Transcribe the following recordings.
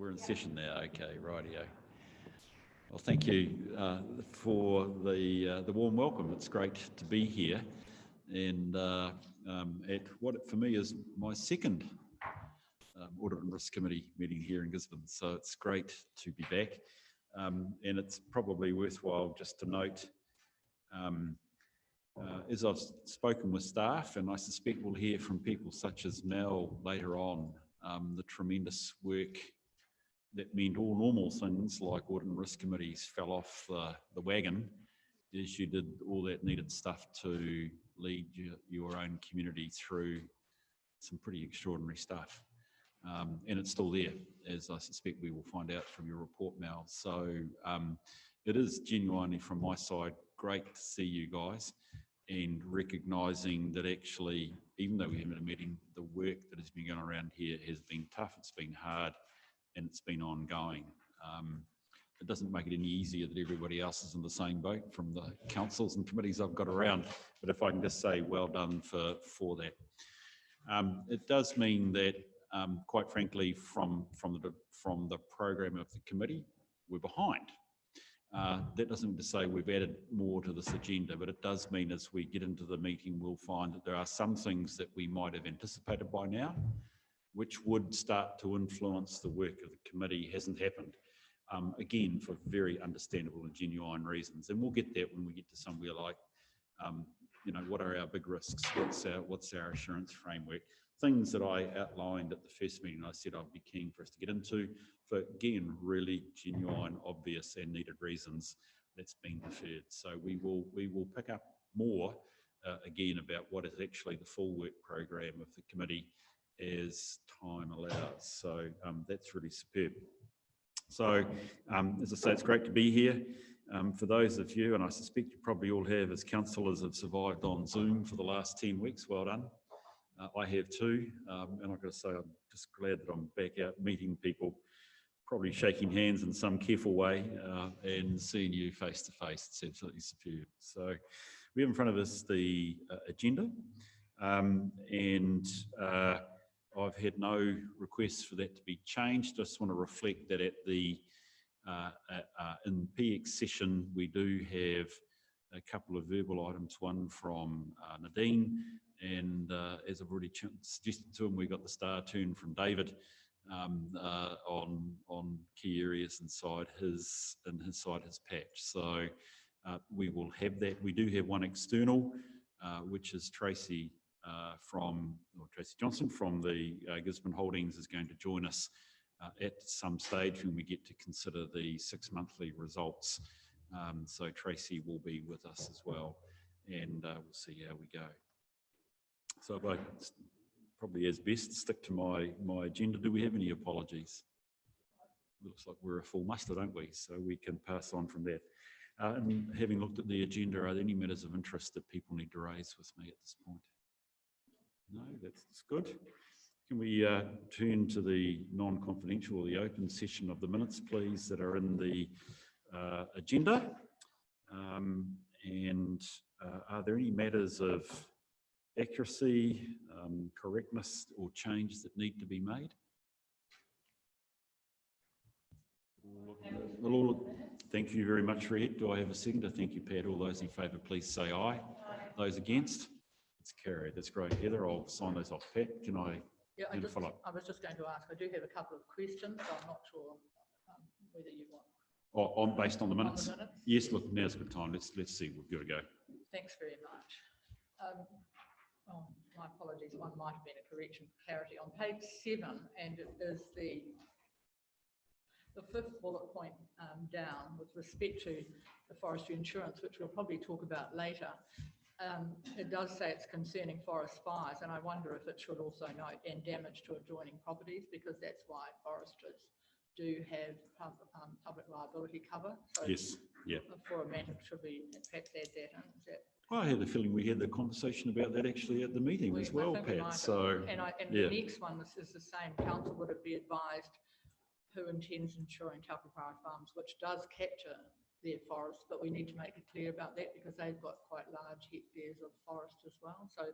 We're in session now. Okay, rightio. Well, thank you for the warm welcome. It's great to be here, and at what for me is my second Audit and Risk Committee meeting here in Gisborne. So it's great to be back, and it's probably worthwhile just to note, as I've spoken with staff, and I suspect we'll hear from people such as Mel later on, the tremendous work that meant all normal things like Audit and Risk Committees fell off the wagon as you did all that needed stuff to lead your own community through some pretty extraordinary stuff. And it's still there, as I suspect we will find out from your report, Mel. So it is genuinely from my side great to see you guys, and recognising that actually, even though we haven't had a meeting, the work that has been going around here has been tough, it's been hard, and it's been ongoing. It doesn't make it any easier that everybody else is in the same boat from the councils and committees I've got around, but if I can just say well done for that. It does mean that, quite frankly, from the program of the committee, we're behind. That doesn't mean to say we've added more to this agenda, but it does mean as we get into the meeting, we'll find that there are some things that we might have anticipated by now, which would start to influence the work of the committee. Hasn't happened, again, for very understandable and genuine reasons. And we'll get that when we get to somewhere like, you know, what are our big risks? What's our assurance framework? Things that I outlined at the first meeting, I said I'd be keen for us to get into for, again, really genuine, obvious and needed reasons. That's been deferred. So we will pick up more, again, about what is actually the full work program of the committee as time allows. So that's really superb. So as I say, it's great to be here. For those of you, and I suspect you probably all have as councillors, have survived on Zoom for the last 10 weeks, well done. I have too, and I've got to say I'm just glad that I'm back out meeting people, probably shaking hands in some careful way, and seeing you face to face. It's absolutely superb. So we have in front of us the agenda, and I've had no requests for that to be changed. Just want to reflect that at the in PX session we do have a couple of verbal items, one from Nadine, and as I've already suggested to him, we got the star turn from David on key areas inside his patch. So we will have that. We do have one external, which is Tracy Johnson from the Gisborne Holdings is going to join us at some stage when we get to consider the 6 monthly results. So Tracy will be with us as well, and we'll see how we go. So if I probably as best stick to my agenda. Do we have any apologies? Looks like we're a full muster, don't we? So we can pass on from that. And having looked at the agenda, are there any matters of interest that people need to raise with me at this point? No, that's good. Can we turn to the non-confidential or the open session of the minutes, please, that are in the agenda? And are there any matters of accuracy, correctness or change that need to be made? Thank you very much, Red. Do I have a seconder? Thank you, Pat. All those in favour, please say aye. Those against? It's carried. That's great. Heather, I'll sign those off. Pat, can I follow up? I was just going to ask, I do have a couple of questions, so I'm not sure whether you want. Based on the minutes? Yes, look, now's a good time. Let's see. We've got to go. Thanks very much. My apologies, one might have been a correction for clarity. On page 7, and it is the fifth bullet point down with respect to the forestry insurance, which we'll probably talk about later. It does say it's concerning forest fires, and I wonder if it should also note and damage to adjoining properties, because that's why foresters do have public liability cover. So yes, yeah. For a matter, should we perhaps add that in? I had the feeling we had the conversation about that actually at the meeting as well, Pat. So, the next one is the same. Council would it be advised who intends insuring Taupapara Farms, which does capture their forest, but we need to make it clear about that because they've got quite large hectares of forest as well. So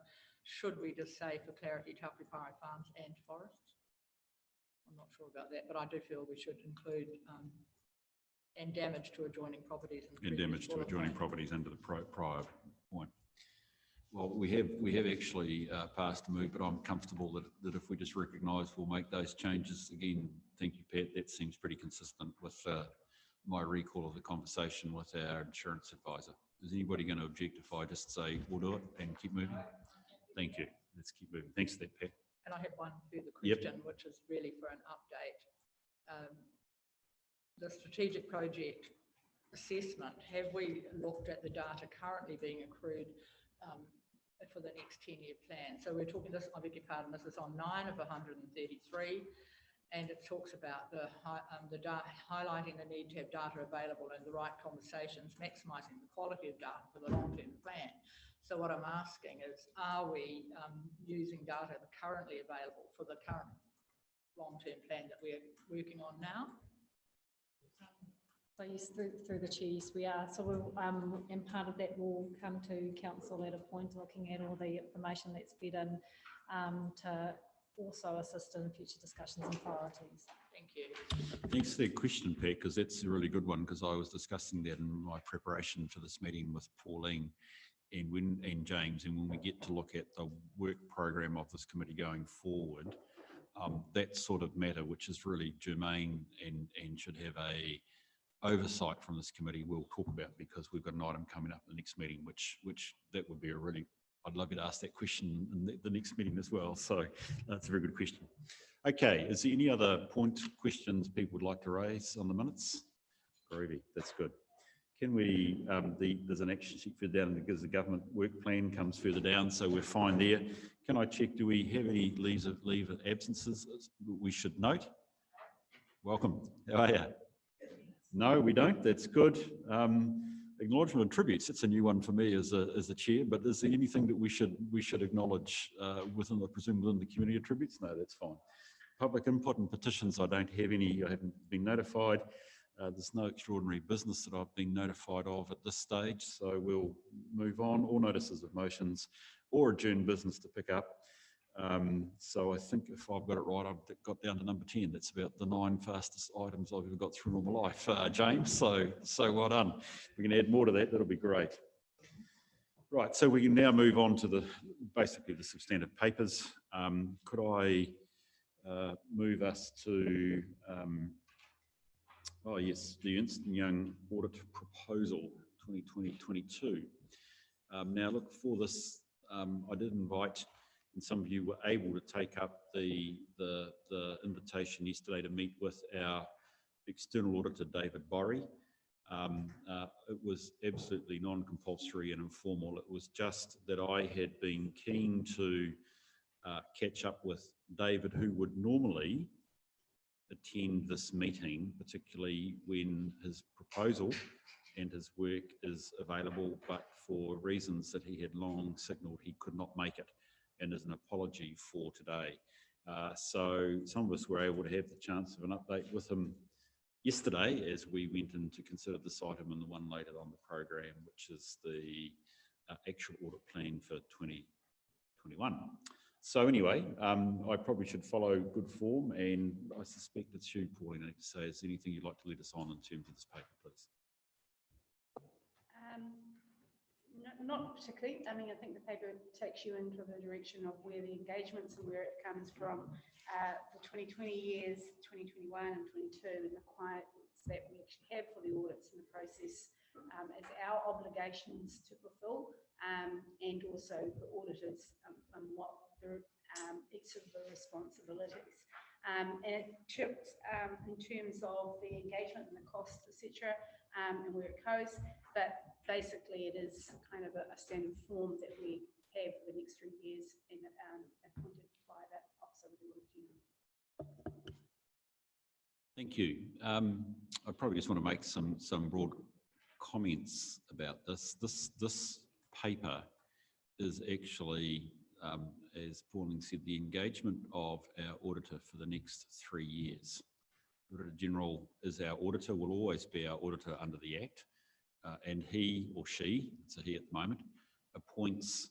should we just say for clarity Taupapara Farms and forests? I'm not sure about that, but I do feel we should include and damage to adjoining properties. And damage to adjoining properties under the prior point. Well, we have actually passed a move, but I'm comfortable that if we just recognise we'll make those changes. Again, thank you, Pat. That seems pretty consistent with my recall of the conversation with our insurance advisor. Is anybody going to object if I just say we'll do it and keep moving? Thank you. Let's keep moving. Thanks for that, Pat. And I have one further question, which is really for an update. The strategic project assessment, have we looked at the data currently being accrued for the next 10-year plan? So we're talking this, I beg your pardon, this is on 9 of 133, and it talks about highlighting the need to have data available and the right conversations, maximising the quality of data for the long-term plan. So what I'm asking is, are we using data currently available for the current long-term plan that we're working on now? So yes, through the chair, yes, we are. So we'll, and part of that will come to council at a point, looking at all the information that's fed in to also assist in future discussions and priorities. Thank you. Thanks for that question, Pat, because that's a really good one, because I was discussing that in my preparation for this meeting with Pauline and James, and when we get to look at the work program of this committee going forward, that sort of matter, which is really germane and should have a oversight from this committee, we'll talk about, because we've got an item coming up in the next meeting, which that would be a really, I'd love you to ask that question in the next meeting as well. So that's a very good question. Okay, is there any other questions people would like to raise on the minutes? Groovy, that's good. Can we, there's an action sheet further down because the government work plan comes further down, so we're fine there. Can I check, do we have any leave of absences we should note? Welcome, how are you? No, we don't, that's good. Acknowledgement of tributes, that's a new one for me as a chair, but is there anything that we should acknowledge within the community of tributes? No, that's fine. Public input and petitions, I don't have any, I haven't been notified. There's no extraordinary business that I've been notified of at this stage, so we'll move on. All notices of motions or adjourned business to pick up. So I think if I've got it right, I've got down to number 10. That's about the 9 fastest items I've ever got through in my life, James. So well done. We can add more to that, that'll be great. Right, so we can now move on to basically the substantive papers. Could I move us to, oh yes, the Ernst & Young audit proposal 2020-22. Now look, for this, I did invite, and some of you were able to take up the invitation yesterday to meet with our external auditor, David Borry. It was absolutely non-compulsory and informal. It was just that I had been keen to catch up with David, who would normally attend this meeting, particularly when his proposal and his work is available, but for reasons that he had long signalled he could not make it, and as an apology for today. So some of us were able to have the chance of an update with him yesterday as we went in to consider this item and the one later on the program, which is the actual audit plan for 2021. So anyway, I probably should follow good form, and I suspect it's you, Pauline, I need to say, is there anything you'd like to let us on in terms of this paper, please? Not particularly. I mean, I think the paper takes you into the direction of where the engagements and where it comes from. The 2020 years, 2021 and 22, the requirements that we actually have for the audits and the process as our obligations to fulfill, and also the auditors and what their each of the responsibilities. And in terms of the engagement and the costs, etc., and where it goes, but basically it is kind of a standard form that we have for the next 3 years, and appointed by the Office of the Auditor General. Thank you. I probably just want to make some broad comments about this. This paper is actually, as Pauline said, the engagement of our auditor for the next 3 years. The Auditor General is our auditor, will always be our auditor under the Act, and he or she, it's a he at the moment, appoints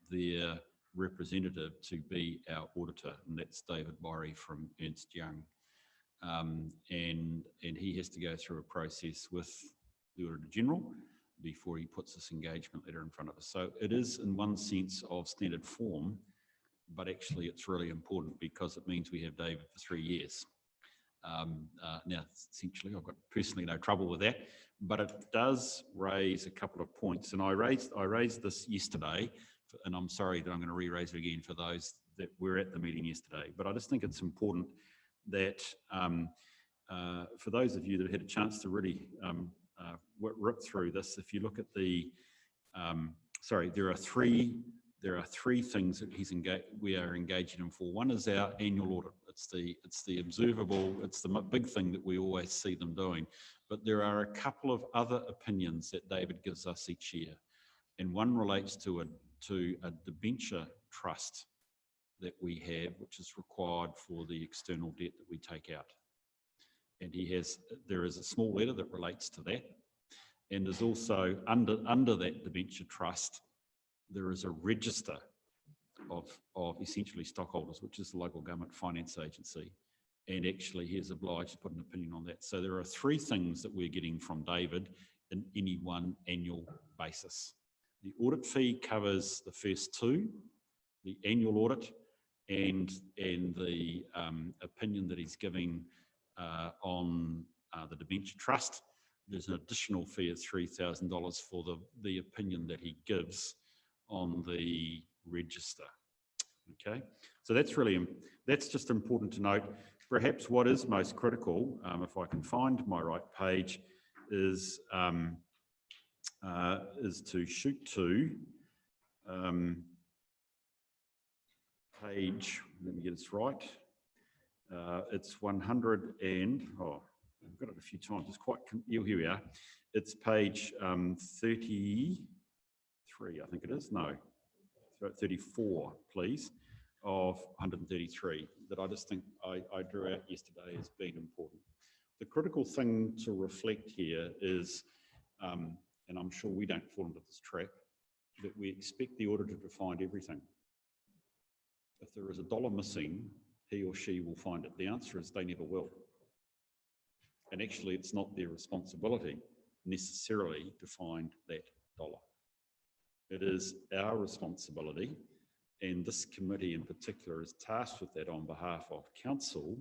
their representative to be our auditor, and that's David Borey from Ernst Young. And he has to go through a process with the Auditor General before he puts this engagement letter in front of us. So it is in one sense of standard form, but actually it's really important because it means we have David for 3 years. Now, essentially, I've got personally no trouble with that, but it does raise a couple of points. And I raised this yesterday, and I'm sorry that I'm going to re-raise it again for those that were at the meeting yesterday. But I just think it's important that for those of you that had a chance to really rip through this, if you look at the, there are three things that we are engaging him for. One is our annual audit. It's the observable, it's the big thing that we always see them doing. But there are a couple of other opinions that David gives us each year. And one relates to a debenture trust that we have, which is required for the external debt that we take out. And there is a small letter that relates to that. And there's also under that debenture trust, there is a register of essentially stockholders, which is the local government finance agency. And actually he is obliged to put an opinion on that. So there are 3 things that we're getting from David in any one annual basis. The audit fee covers the first 2, the annual audit and the opinion that he's giving on the debenture trust. There's an additional fee of $3,000 for the opinion that he gives on the register. Okay, so that's just important to note. Perhaps what is most critical, if I can find my right page, is to shoot to page, let me get this right. It's 100 and, I've got it a few times, it's quite, here we are. It's page 33, I think it is, no, 34, please, of 133, that I just think I drew out yesterday as being important. The critical thing to reflect here is, and I'm sure we don't fall into this trap, that we expect the auditor to find everything. If there is $1 missing, he or she will find it. The answer is they never will. And actually, it's not their responsibility necessarily to find that $1. It is our responsibility, and this committee in particular is tasked with that on behalf of council,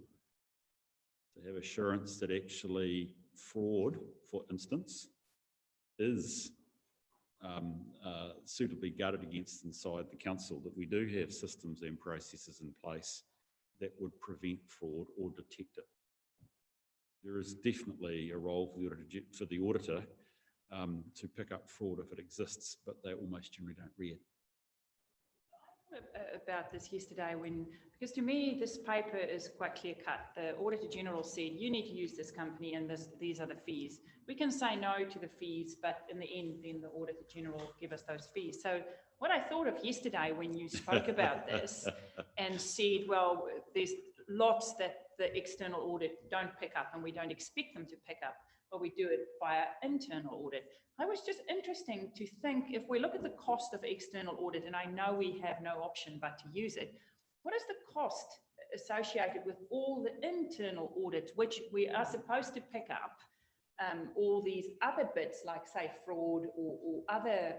to have assurance that actually fraud, for instance, is suitably guarded against inside the council, that we do have systems and processes in place that would prevent fraud or detect it. There is definitely a role for the auditor to pick up fraud if it exists, but they almost generally don't read it. About this yesterday because to me this paper is quite clear cut. The Auditor General said you need to use this company and these are the fees. We can say no to the fees, but in the end then the Auditor General give us those fees. So what I thought of yesterday when you spoke about this and said, well, there's lots that the external audit don't pick up and we don't expect them to pick up, but we do it via internal audit. I was just interesting to think, if we look at the cost of external audit, and I know we have no option but to use it, what is the cost associated with all the internal audits, which we are supposed to pick up, all these other bits like, say, fraud or other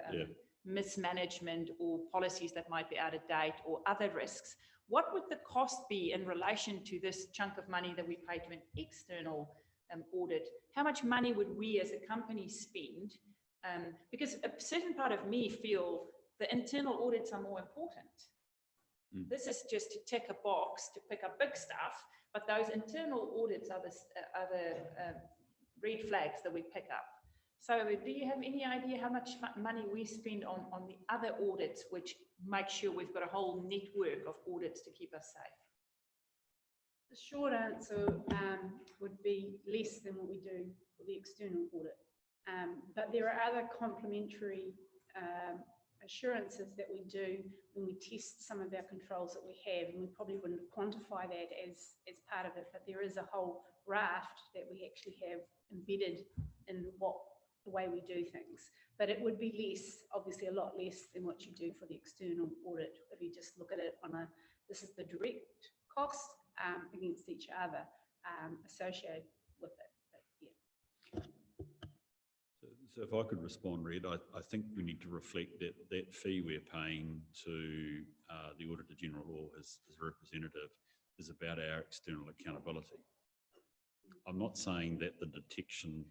mismanagement or policies that might be out of date or other risks? What would the cost be in relation to this chunk of money that we pay to an external audit? How much money would we as a company spend? Because a certain part of me feel the internal audits are more important. This is just to tick a box to pick up big stuff, but those internal audits are the red flags that we pick up. So do you have any idea how much money we spend on the other audits, which make sure we've got a whole network of audits to keep us safe? The short answer would be less than what we do for the external audit. But there are other complementary assurances that we do when we test some of our controls that we have, and we probably wouldn't quantify that as part of it, but there is a whole raft that we actually have embedded in what the way we do things. But it would be less, obviously a lot less than what you do for the external audit. If you just look at it on this is the direct costs against each other associated with it. But, yeah. So if I could respond, Red, I think we need to reflect that fee we're paying to the Auditor General or his representative is about our external accountability. I'm not saying that the detection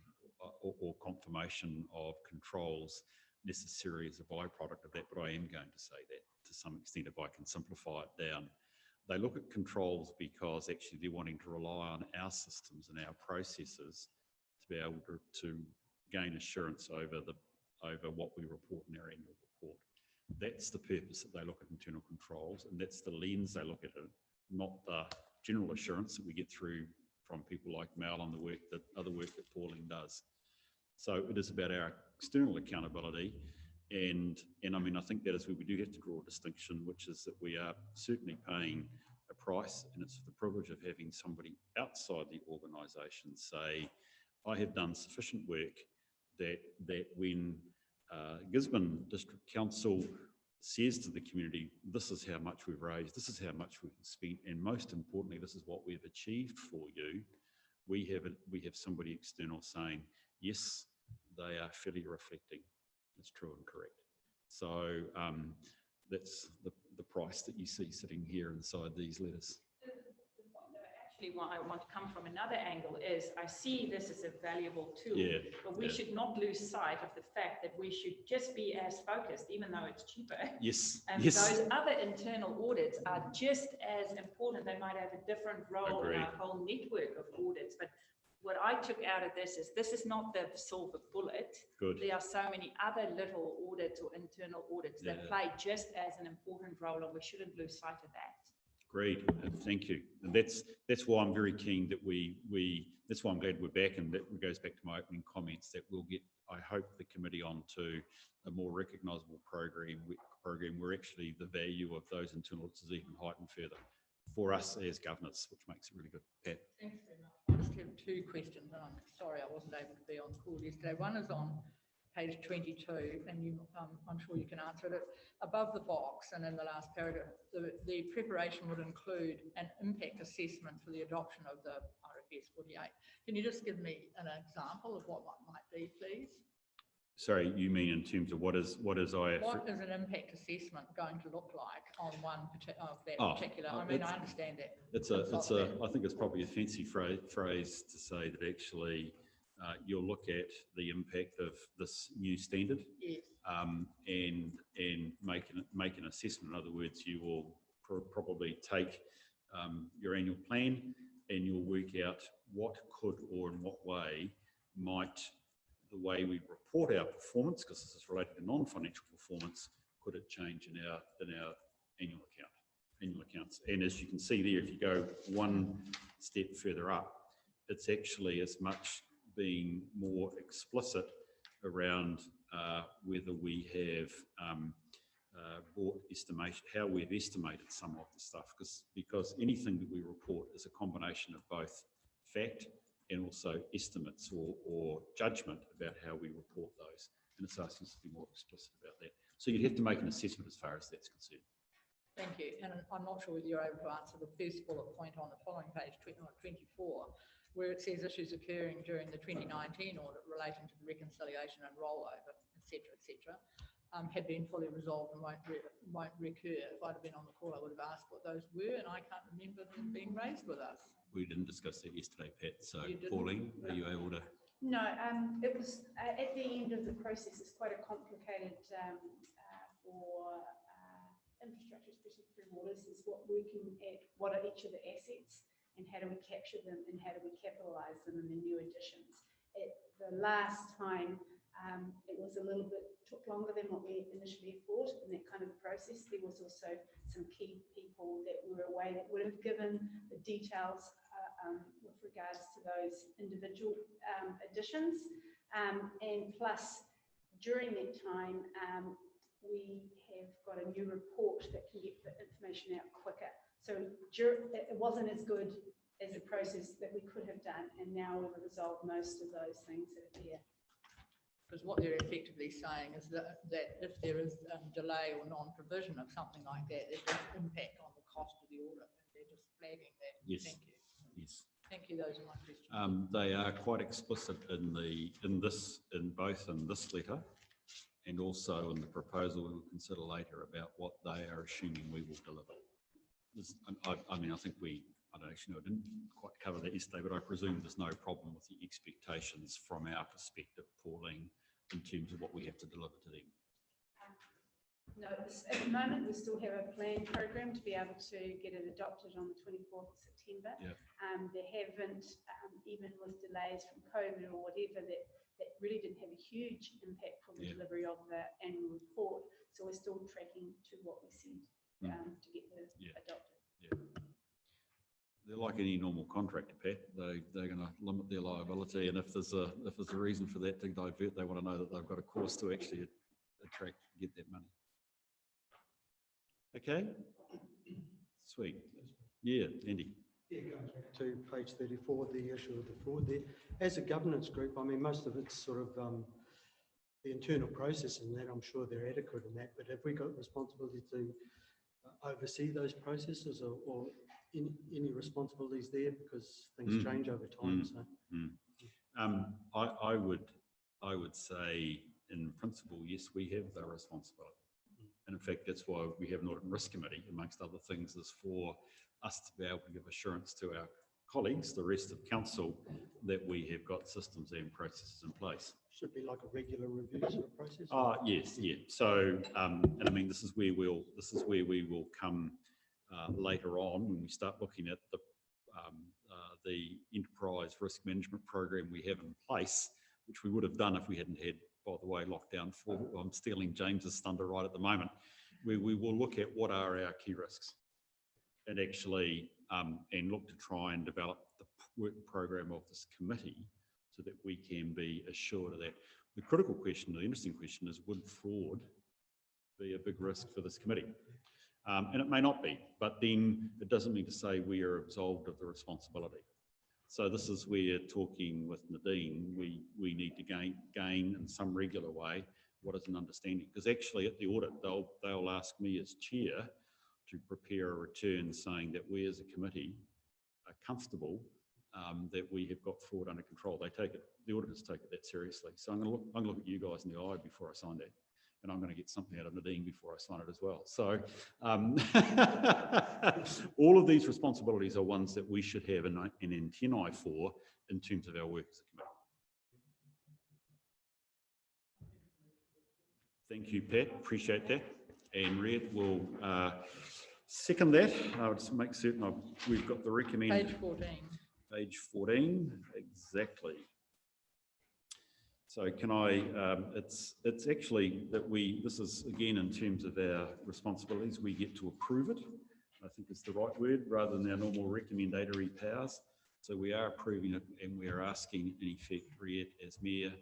or confirmation of controls necessarily is a byproduct of that, but I am going to say that to some extent if I can simplify it down. They look at controls because actually they're wanting to rely on our systems and our processes to be able to gain assurance over what we report in our annual report. That's the purpose that they look at internal controls, and that's the lens they look at it, not the general assurance that we get through from people like Mel and the other work that Pauline does. So it is about our external accountability, and I mean, I think that is where we do have to draw a distinction, which is that we are certainly paying a price, and it's the privilege of having somebody outside the organisation say, I have done sufficient work that when Gisborne District Council says to the community, this is how much we've raised, this is how much we've spent, and most importantly, this is what we've achieved for you, we have somebody external saying, yes, they are fairly reflecting. It's true and correct. So that's the price that you see sitting here inside these letters. Actually, what I want to come from another angle is I see this as a valuable tool, but we should not lose sight of the fact that we should just be as focused, even though it's cheaper. Yes. And those other internal audits are just as important. They might have a different role in our whole network of audits, but what I took out of this is not the silver bullet. Good. There are so many other little audits or internal audits that play just as an important role, and we shouldn't lose sight of that. Great, thank you. And that's why I'm very keen that that's why I'm glad we're back, and that goes back to my opening comments, that we'll get, I hope, the committee onto a more recognisable program where actually the value of those internal audits is even heightened further for us as governors, which makes it really good. Pat. Thanks very much. I just have two questions, and I'm sorry I wasn't able to be on the call yesterday. One is on page 22, and I'm sure you can answer it. Above the box and in the last paragraph, the preparation would include an impact assessment for the adoption of the RFS 48. Can you just give me an example of what might be, please? Sorry, you mean in terms of what is an impact assessment going to look like on one particular? I mean, I understand that. I think it's probably a fancy phrase to say that actually you'll look at the impact of this new standard, yes, and make an assessment. In other words, you will probably take your annual plan and you'll work out what could or in what way might the way we report our performance, because this is related to non-financial performance, could it change in our annual accounts. And as you can see there, if you go one step further up, it's actually as much being more explicit around whether we have how we've estimated some of the stuff, because anything that we report is a combination of both fact and also estimates or judgment about how we report those. And it's asking us to be more explicit about that. So you'd have to make an assessment as far as that's concerned. Thank you. And I'm not sure whether you're able to answer the first bullet point on the following page, 24, where it says issues occurring during the 2019 audit relating to the reconciliation and rollover, etc., have been fully resolved and won't recur. If I'd have been on the call, I would have asked what those were, and I can't remember them being raised with us. We didn't discuss that yesterday, Pat. So, Pauline, are you able to? No, it was at the end of the process. It's quite a complicated for infrastructure, especially through waters, is looking at what are each of the assets and how do we capture them and how do we capitalise them in the new additions. The last time it was took longer than what we initially thought in that kind of process. There was also some key people that were away that would have given the details with regards to those individual additions. And plus, during that time, we have got a new report that can get the information out quicker. So it wasn't as good as the process that we could have done, and now we've resolved most of those things that are there. Because what they're effectively saying is that if there is delay or non-provision of something like that, it does impact on the cost of the audit. And they're just flagging that. Yes. Thank you. Yes. Thank you. Those are my questions. They are quite explicit in both in this letter and also in the proposal we'll consider later about what they are assuming we will deliver. I mean, I think I don't actually know, I didn't quite cover that yesterday, but I presume there's no problem with the expectations from our perspective, Pauline, in terms of what we have to deliver to them. No, at the moment, we still have a planned program to be able to get it adopted on the 24th of September. Yeah. There haven't, even with delays from COVID or whatever, that really didn't have a huge impact on the delivery of the annual report. So we're still tracking to what we said to get it adopted. Yeah. They're like any normal contractor, Pat. They're going to limit their liability, and if there's a reason for that to divert, they want to know that they've got a course to actually get that money. Okay, sweet. Yeah, Andy. Yeah, going back to page 34, the issue of the fraud there. As a governance group, I mean, most of it's sort of the internal process, and that I'm sure they're adequate in that. But have we got responsibility to oversee those processes, or any responsibilities there, because things change over time? I would say, in principle, yes, we have the responsibility. And in fact, that's why we have an Audit and Risk Committee, amongst other things, is for us to be able to give assurance to our colleagues, the rest of council, that we have got systems and processes in place. Should be like a regular review sort of process? Yes, yeah. So, and I mean, this is where we will come later on when we start looking at the enterprise risk management program we have in place, which we would have done if we hadn't had, by the way, lockdown 4. I'm stealing James's thunder right at the moment. We will look at what are our key risks, and actually and look to try and develop the work program of this committee so that we can be assured of that. The critical question, the interesting question, is would fraud be a big risk for this committee? And it may not be, but then it doesn't mean to say we are absolved of the responsibility. So this is where, talking with Nadine, we need to gain in some regular way what is an understanding. Because actually at the audit, they'll ask me as chair to prepare a return saying that we as a committee are comfortable that we have got fraud under control. They take it, the auditors take it that seriously. So I'm going to look at you guys in the eye before I sign that. And I'm going to get something out of Nadine before I sign it as well. So all of these responsibilities are ones that we should have an antennae for in terms of our work as a committee. Thank you, Pat. Appreciate that. And Red will second that. I'll just make certain we've got the recommended. Page 14. Page 14, exactly. So can I, it's actually that this is again in terms of our responsibilities, we get to approve it. I think it's the right word, rather than our normal recommendatory powers. So we are approving it, and we are asking, in effect, Riet as Mayor to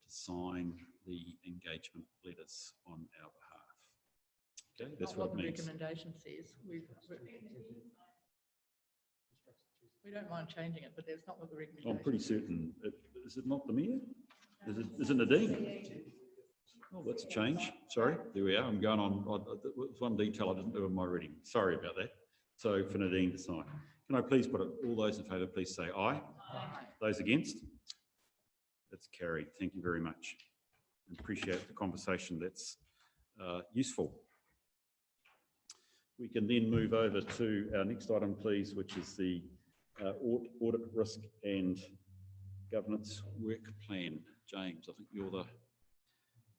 sign the engagement letters on our behalf. Okay, that's what it means. The recommendation says. We don't mind changing it, but that's not what the recommendation. I'm pretty certain. Is it not the Mayor? Is it Nadine? Oh, that's a change. Sorry, there we are. I'm going on. There's one detail I didn't do in my reading. Sorry about that. So for Nadine to sign. Can I please put it, all those in favour, please say aye. Aye. Those against? That's carried. Thank you very much. And appreciate the conversation. That's useful. We can then move over to our next item, please, which is the Audit Risk and Governance Work Plan. James, I think you're the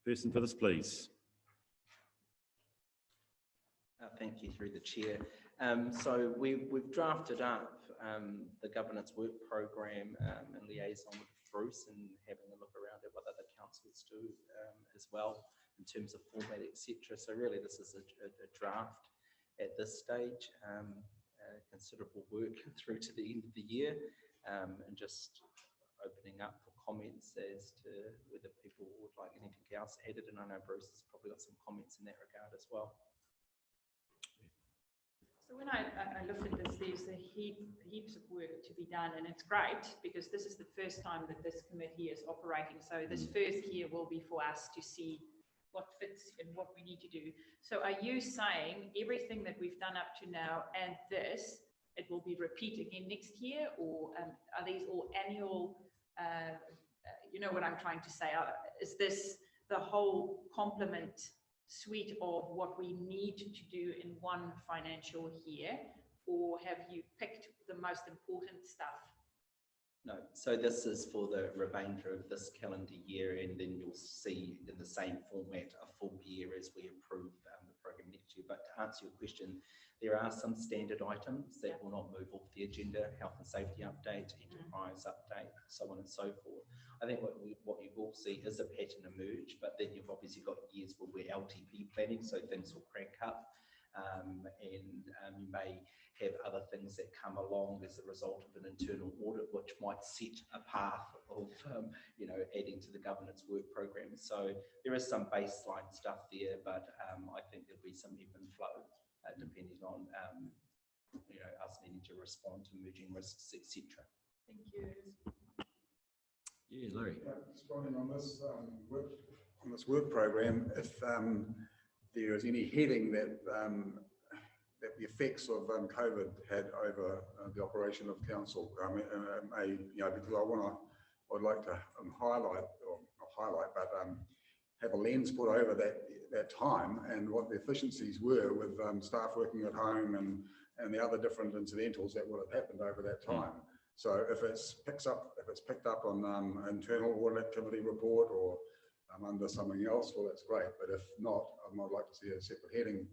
person for this, please. Thank you, through the chair. So we've drafted up the governance work program in liaison with Bruce, and having a look around at what other councils do as well in terms of format, etc. So really this is a draft at this stage. Considerable work through to the end of the year, and just opening up for comments as to whether people would like anything else added. And I know Bruce has probably got some comments in that regard as well. So So when I look at this, there's heaps of work to be done, and it's great because this is the first time that this committee is operating. So this first year will be for us to see what fits and what we need to do. So are you saying everything that we've done up to now and this, it will be repeat again next year, or are these all annual? You know what I'm trying to say? Is this the whole complement suite of what we need to do in one financial year, or have you picked the most important stuff? No, so this is for the remainder of this calendar year, and then you'll see in the same format a full year as we approve the program next year. But to answer your question, there are some standard items that will not move off the agenda: health and safety update, enterprise update, so on and so forth. I think what you will see is a pattern emerge, but then you've obviously got years where we're LTP planning, so things will crank up, and you may have other things that come along as a result of an internal audit, which might set a path of, adding to the governance work program. So there is some baseline stuff there, but I think there'll be some ebb and flow depending on, us needing to respond to emerging risks, etc. Thank you. Yeah, Larry. Responding on this work program, if there is any heading that that the effects of COVID had over the operation of council, because I'd like to highlight, or not highlight, but have a lens put over that time and what the efficiencies were with staff working at home and the other different incidentals that would have happened over that time. So if it's picked up on internal audit activity report or under something else, well, that's great. But if not, I might like to see a separate heading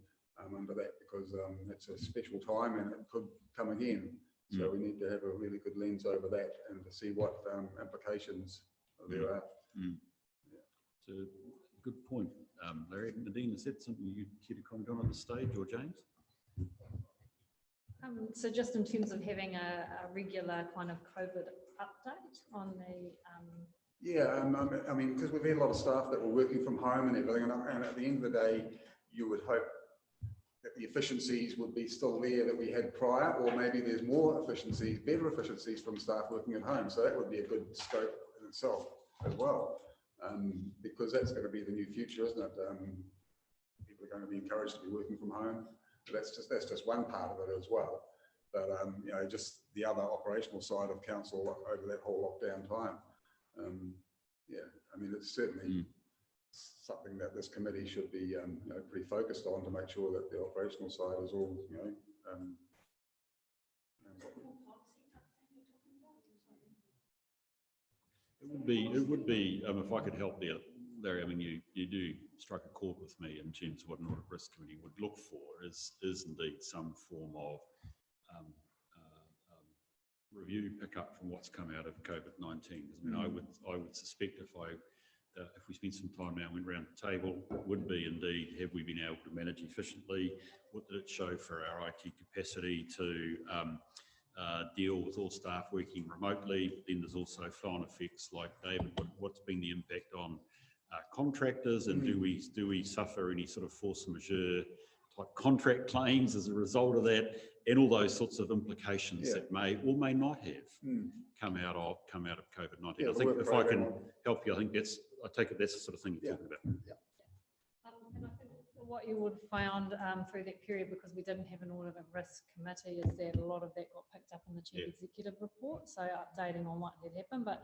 under that, because it's a special time and it could come again. So we need to have a really good lens over that and to see what implications there are. Yeah. So good point, Larry. Nadine, is that something you care to comment on at this stage, or James? So just in terms of having a regular kind of COVID update on the... Yeah, I mean, because we've had a lot of staff that were working from home and everything, and at the end of the day, you would hope that the efficiencies would be still there that we had prior, or maybe there's more efficiencies, better efficiencies from staff working at home. So that would be a good scope in itself as well, because that's going to be the new future, isn't it? People are going to be encouraged to be working from home. That's just one part of it as well. But just the other operational side of council over that whole lockdown time. Yeah, I mean, it's certainly something that this committee should be pretty focused on, to make sure that the operational side is all It would be if I could help there, Larry. I mean, you do strike a chord with me in terms of what an audit risk committee would look for is indeed some form of review, pick up from what's come out of COVID-19. I mean, I would suspect if we spent some time now and went around the table, it would be indeed, have we been able to manage efficiently? What did it show for our IT capacity to deal with all staff working remotely? Then there's also flow-on effects, like David, what's been the impact on contractors, and do we suffer any sort of force majeure type contract claims as a result of that, and all those sorts of implications that may or may not have come out of COVID-19. Yeah, I think if I can help you, I take it that's the sort of thing you're talking about. And I think what you would have found through that period, because we didn't have an audit and risk committee, is that a lot of that got picked up in the chief executive report, so updating on what had happened. But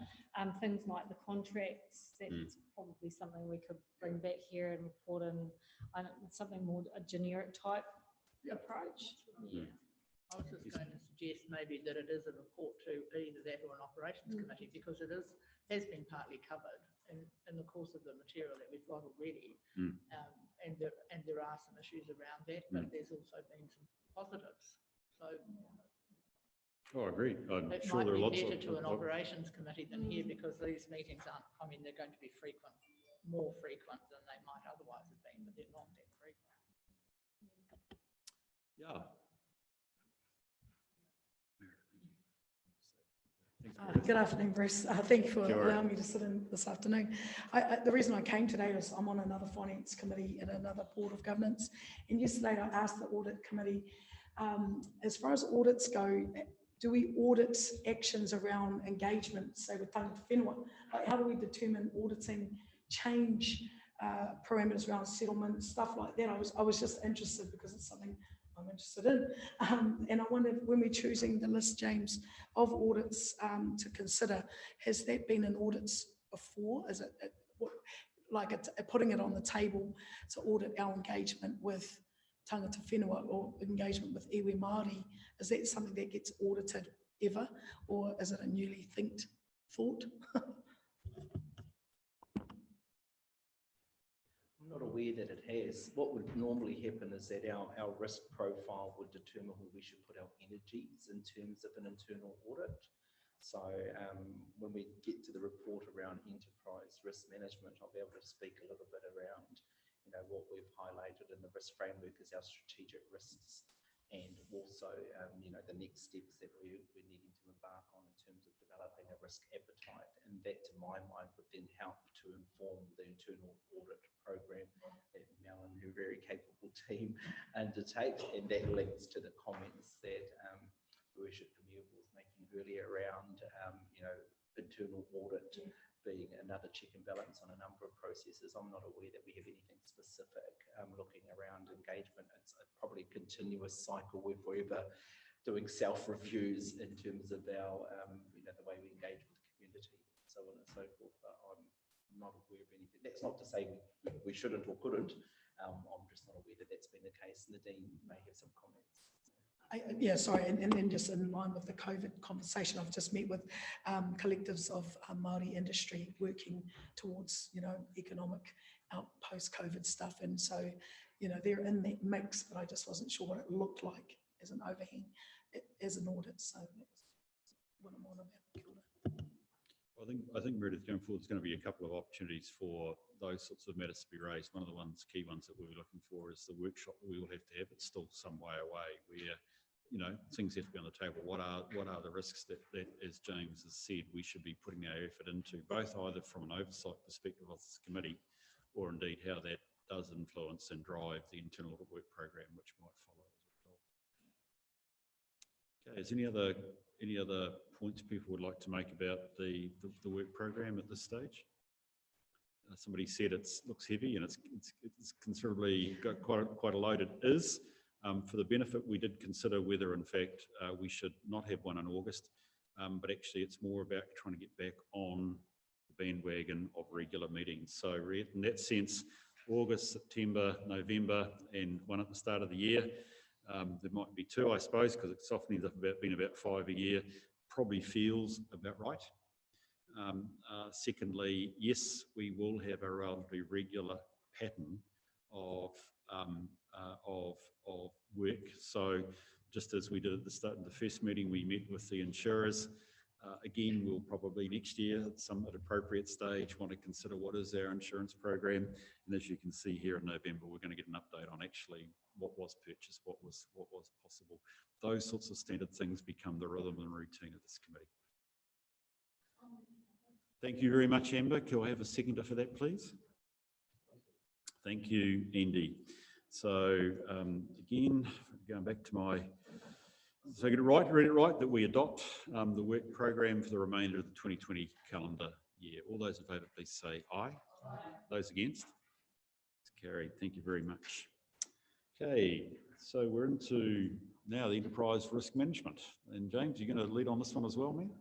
things like the contracts, that's probably something we could bring back here and report in something more a generic type approach. Yeah. I was just going to suggest maybe that it is a report to either that or an operations committee, because it has been partly covered in the course of the material that we've got already. And there are some issues around that, but there's also been some positives. So I agree. I'm it sure might there are be lots better of to an operations committee than here, because these meetings aren't, I mean, they're going to be more frequent than they might otherwise have been, but they're not that frequent. Yeah. Good afternoon, Bruce. Thank you for allowing me to sit in this afternoon. The reason I came today is I'm on another finance committee and another board of governance. And yesterday I asked the audit committee As far as audits go, do we audit actions around engagement, say with tangata whenua? Like how do we determine auditing change parameters around settlement, stuff like that? I was just interested because it's something I'm interested in. And I wonder when we're choosing the list, James, of audits to consider, has that been in audits before? Is it putting it on the table to audit our engagement with tangata whenua or engagement with iwi Māori? Is that something that gets audited ever, or is it a newly thought? I'm not aware that it has. What would normally happen is that our risk profile would determine where we should put our energies in terms of an internal audit. So when we get to the report around enterprise risk management, I'll be able to speak a little bit around, what we've highlighted in the risk framework as our strategic risks, and also, the next steps that we're needing to embark on in terms of developing a risk appetite. And that, to my mind, would then help to inform the internal audit program that Mel and her very capable team undertake. And that links to the comments that Worship Premier was making earlier around, internal audit being another check and balance on a number of processes. I'm not aware that we have anything specific looking around engagement. It's probably a continuous cycle we're forever doing self-reviews in terms of our, the way we engage with the community, so on and so forth. But I'm not aware of anything. That's not to say we shouldn't or couldn't. I'm just not aware that that's been the case. Nadine may have some comments. Yeah, sorry, and then just in line with the COVID conversation, I've just met with collectives of Māori industry working towards, economic post-COVID stuff, and so, they're in that mix, but I just wasn't sure what it looked like as an overhang, as an audit, so that's what I'm on about. I think Meredith, going forward, there's going to be a couple of opportunities for those sorts of matters to be raised. One of the key ones that we're looking for is the workshop we will have to have. It's still some way away, where things have to be on the table. What are the risks that, as James has said, we should be putting our effort into, both either from an oversight perspective of this committee, or indeed how that does influence and drive the internal audit work program, which might follow as a result. Okay, is any other points people would like to make about the work program at this stage? Somebody said it looks heavy, and it's considerably got quite a load. It is. For the benefit, we did consider whether, in fact, we should not have one in August, but actually it's more about trying to get back on the bandwagon of regular meetings. So in that sense, August, September, November, and one at the start of the year. There might be two, I suppose, because it often ends up being about 5 a year. Probably feels about right. Secondly, yes, we will have a relatively regular pattern of work. So just as we did at the start of the first meeting, we met with the insurers. Again, we'll probably next year at appropriate stage want to consider what is our insurance program. And as you can see here in November, we're going to get an update on actually what was purchased, what was possible. Those sorts of standard things become the rhythm and routine of this committee. Thank you very much, Amber. Can I have a seconder for that, please? Thank you, Andy. So again, going back to so get it right, read it right, that we adopt the work program for the remainder of the 2020 calendar year. All those in favour, please say aye. Those against? It's carried. Thank you very much. Okay, so we're into now the enterprise risk management. And James, you're going to lead on this one as well, man?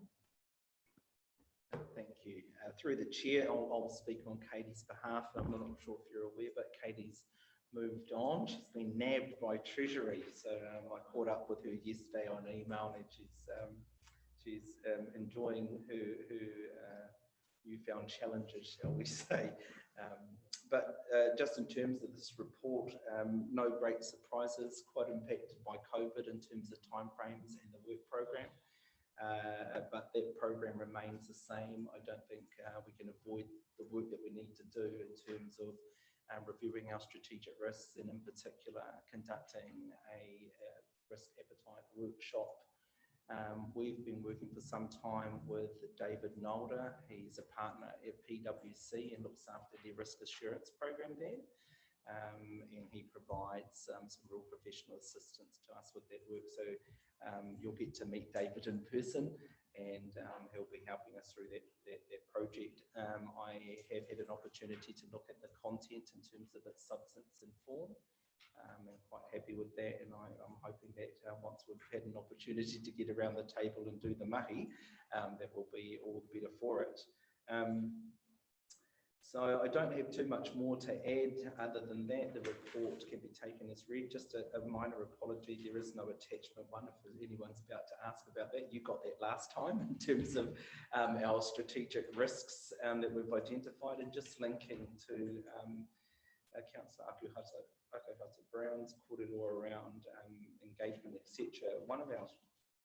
Thank you. Through the chair, I'll speak on Katie's behalf. I'm not sure if you're aware, but Katie's moved on. She's been nabbed by Treasury. So I caught up with her yesterday on email, and she's enjoying her newfound challenges, shall we say. But just in terms of this report, no great surprises, quite impacted by COVID in terms of timeframes and the work program. But that program remains the same. I don't think we can avoid the work that we need to do in terms of reviewing our strategic risks, and in particular conducting a risk appetite workshop. We've been working for some time with David Nolder. He's a partner at PwC and looks after the risk assurance program there. and he provides some real professional assistance to us with that work. So you'll get to meet David in person, and he'll be helping us through that project. I have had an opportunity to look at the content in terms of its substance and form. I'm quite happy with that, and I'm hoping that once we've had an opportunity to get around the table and do the mahi, that will be all the better for it. So I don't have too much more to add other than that. The report can be taken as read. Just a minor apology, there is no attachment one if anyone's about to ask about that. You got that last time in terms of our strategic risks that we've identified, and just linking to Councillor Akuhata Brown's korero around engagement, etc. One of our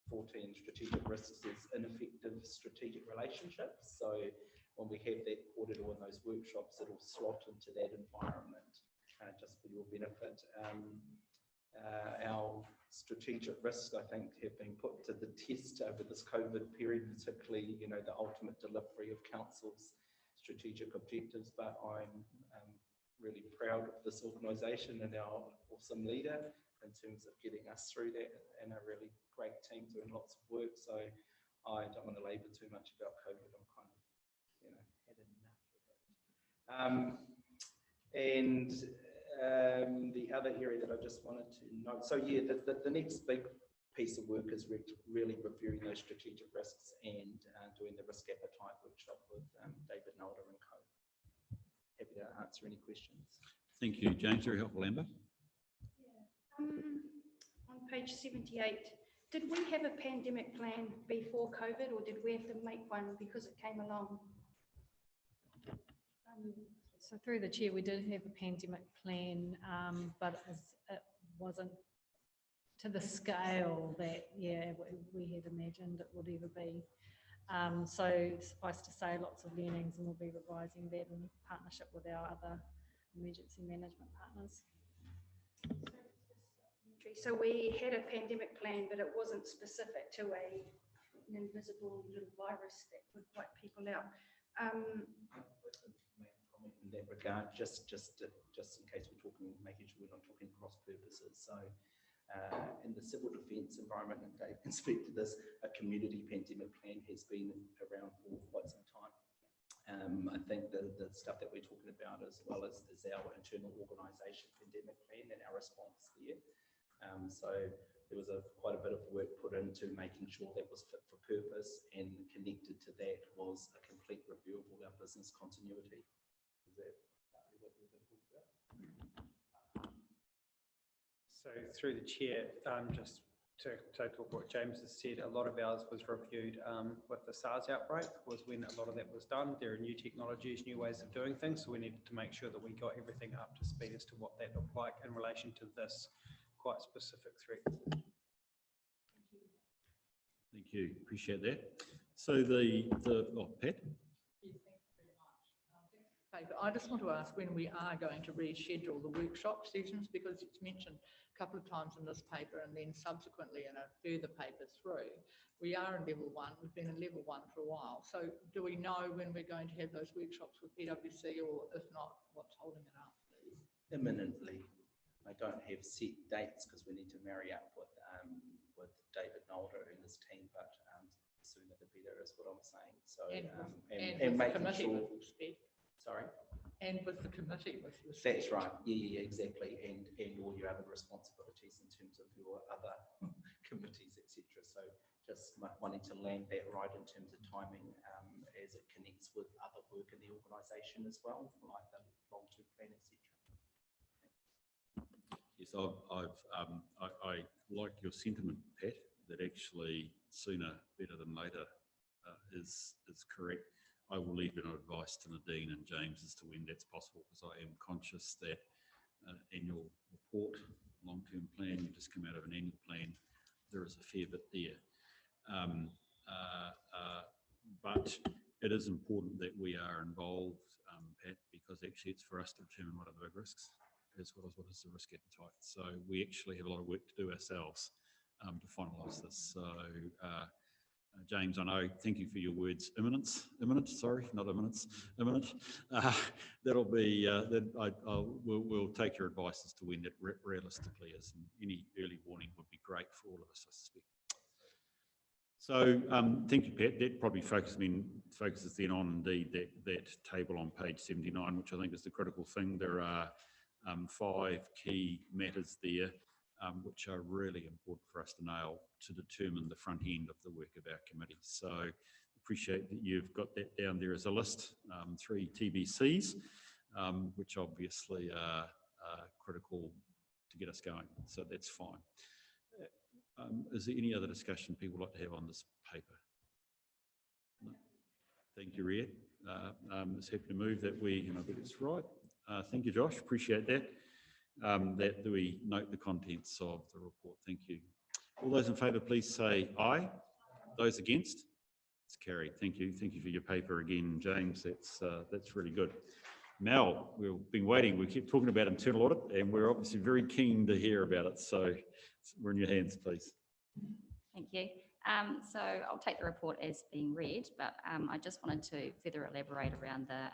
14 strategic risks is ineffective strategic relationships. So when we have that korero in those workshops, it'll slot into that environment, just for your benefit. Our strategic risks, I think, have been put to the test over this COVID period, particularly, the ultimate delivery of council's strategic objectives. But I'm really proud of this organisation and our awesome leader in terms of getting us through that, and a really great team doing lots of work. So I don't want to labour too much about COVID. I'm kind of, had enough of it. The other area that I just wanted to note, so yeah, the next big piece of work is really reviewing those strategic risks and doing the risk appetite workshop with David Nolder and co. Happy to answer any questions. Thank you, James. Very helpful, Amber. On page 78, did we have a pandemic plan before COVID, or did we have to make one because it came along? So through the chair, we did have a pandemic plan, but it wasn't to the scale that, we had imagined it would ever be. So suffice to say, lots of learnings, and we'll be revising that in partnership with our other emergency management partners. So we had a pandemic plan, but it wasn't specific to an invisible little virus that would wipe people out. Make a comment in that regard, just in case we're talking, making sure we're not talking cross purposes. So in the civil defence environment, and Dave can speak to this, a community pandemic plan has been around for quite some time. I think the stuff that we're talking about, as well as our internal organisation pandemic plan and our response there. So there was quite a bit of work put into making sure that was fit for purpose, and connected to that was a complete review of all our business continuity. Is that what we're going to talk about? So through the chair, just to talk what James has said, a lot of ours was reviewed with the SARS outbreak, was when a lot of that was done. There are new technologies, new ways of doing things, so we needed to make sure that we got everything up to speed as to what that looked like in relation to this quite specific threat. Thank you. Appreciate that. So Pat? Yes, thanks very much. Thanks. I just want to ask when we are going to reschedule the workshop sessions, because it's mentioned a couple of times in this paper and then subsequently in a further paper through. We are in level 1, we've been in level 1 for a while. So do we know when we're going to have those workshops with PwC, or if not, what's holding it up, please? Imminently. I don't have set dates because we need to marry up with David Nolder and his team, but sooner the better is what I'm saying. So and making sure. Sorry. And with the committee, with that's right. Yeah, exactly. And all your other responsibilities in terms of your other committees, etc. So just wanting to land that right in terms of timing as it connects with other work in the organisation as well, like the long-term plan, etc. Yes, I like your sentiment, Pat, that actually sooner better than later is correct. I will leave an advice to Nadine and James as to when that's possible, because I am conscious that annual report, long-term plan, you just come out of an annual plan, there is a fair bit there. But it is important that we are involved, Pat, because actually it's for us to determine what are the big risks, as well as what is the risk appetite. So we actually have a lot of work to do ourselves to finalise this. So James, I know, thank you for your words, imminent, sorry, not imminence, imminent. That'll be, we'll take your advice as to when that realistically is, and any early warning would be great for all of us, I suspect. So thank you, Pat. That probably focuses then on indeed that table on page 79, which I think is the critical thing. There are 5 key matters there, which are really important for us to nail to determine the front end of the work of our committee. So appreciate that you've got that down there as a list, 3 TBCs, which obviously are critical to get us going. So that's fine. Is there any other discussion people would like to have on this paper? No. Thank you, Ria. Is happy to move that we, and I think it's right. Thank you, Josh. Appreciate that. That we note the contents of the report. Thank you. All those in favour, please say aye. Those against? It's carried. Thank you. Thank you for your paper again, James. That's really good. Mel, we've been waiting. We keep talking about internal audit, and we're obviously very keen to hear about it. So we're in your hands, please. Thank you. So I'll take the report as being read, but I just wanted to further elaborate around the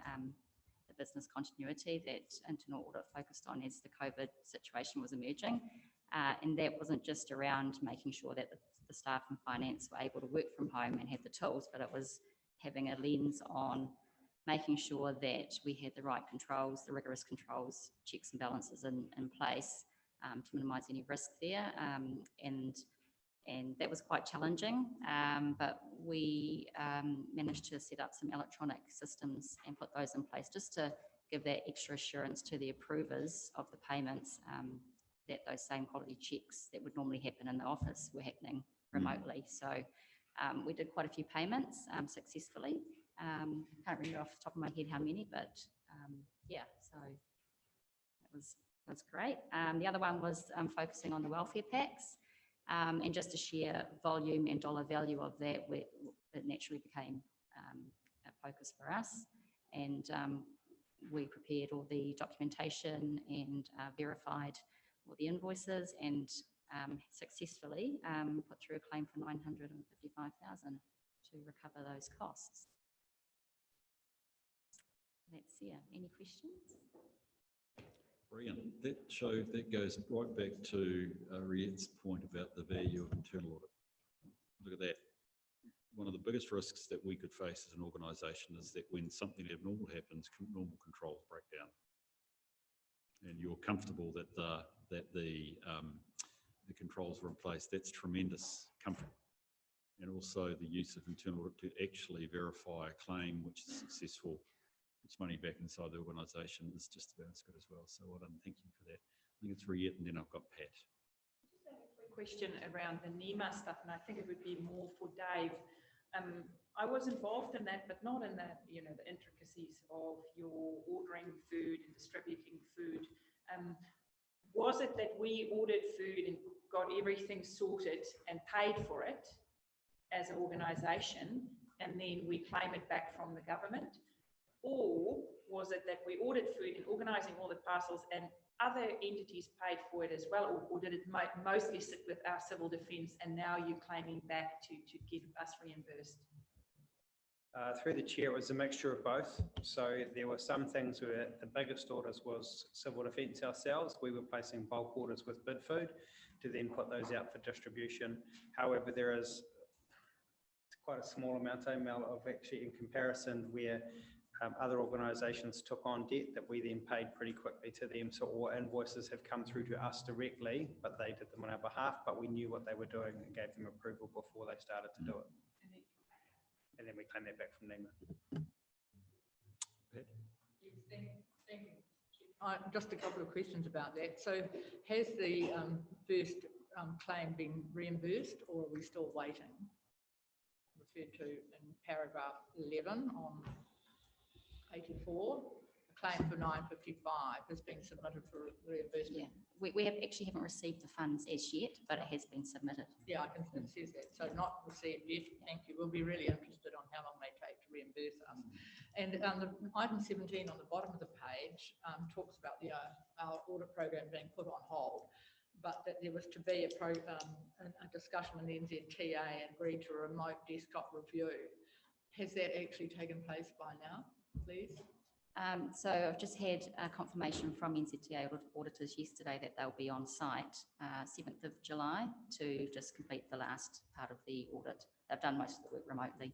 business continuity that internal audit focused on as the COVID situation was emerging. And that wasn't just around making sure that the staff and finance were able to work from home and have the tools, but it was having a lens on making sure that we had the right controls, the rigorous controls, checks and balances in place to minimise any risk there. And that was quite challenging, but we managed to set up some electronic systems and put those in place just to give that extra assurance to the approvers of the payments that those same quality checks that would normally happen in the office were happening remotely. So we did quite a few payments successfully. Can't remember off the top of my head how many, but yeah, so that was great. The other one was focusing on the welfare packs. And just to share volume and dollar value of that, it naturally became a focus for us. And we prepared all the documentation and verified all the invoices and successfully put through a claim for $955,000 to recover those costs. That's any questions? Brilliant. That goes right back to Riet's point about the value of internal audit. Look at that. One of the biggest risks that we could face as an organisation is that when something abnormal happens, normal controls break down. And you're comfortable that the controls are in place. That's tremendous comfort. And also the use of internal audit to actually verify a claim which is successful, its money back inside the organisation is just about as good as well. So well done. Thank you for that. I think it's Riet, and then I've got Pat. Just a quick question around the NEMA stuff, and I think it would be more for Dave. I was involved in that, but not in that, the intricacies of your ordering food and distributing food. Was it that we ordered food and got everything sorted and paid for it as an organisation, and then we claim it back from the government? Or was it that we ordered food and organising all the parcels and other entities paid for it as well? Or did it mostly sit with our civil defence and now you're claiming back to get us reimbursed? Through the chair, it was a mixture of both. So there were some things where the biggest orders was civil defence ourselves. We were placing bulk orders with bid food to then put those out for distribution. However, there is quite a small amount, Mel, of actually in comparison where other organisations took on debt that we then paid pretty quickly to them. So all invoices have come through to us directly, but they did them on our behalf, but we knew what they were doing and gave them approval before they started to do it. And then we claim that back from NEMA. Pat? Yes, thank you. Just a couple of questions about that. So has the first claim been reimbursed, or are we still waiting? Referred to in paragraph 11 on 84, a claim for $955 has been submitted for reimbursement. Yeah, we haven't received the funds as yet, but it has been submitted. Yeah, I can, it says that. So not received yet. Thank you. We'll be really interested on how long they take to reimburse us. And the item 17 on the bottom of the page talks about our audit program being put on hold. but that there was to be a discussion in the NZTA and agreed to a remote desktop review. Has that actually taken place by now, please? So I've just had confirmation from NZTA auditors yesterday that they'll be on site 7th of July to just complete the last part of the audit. They've done most of the work remotely,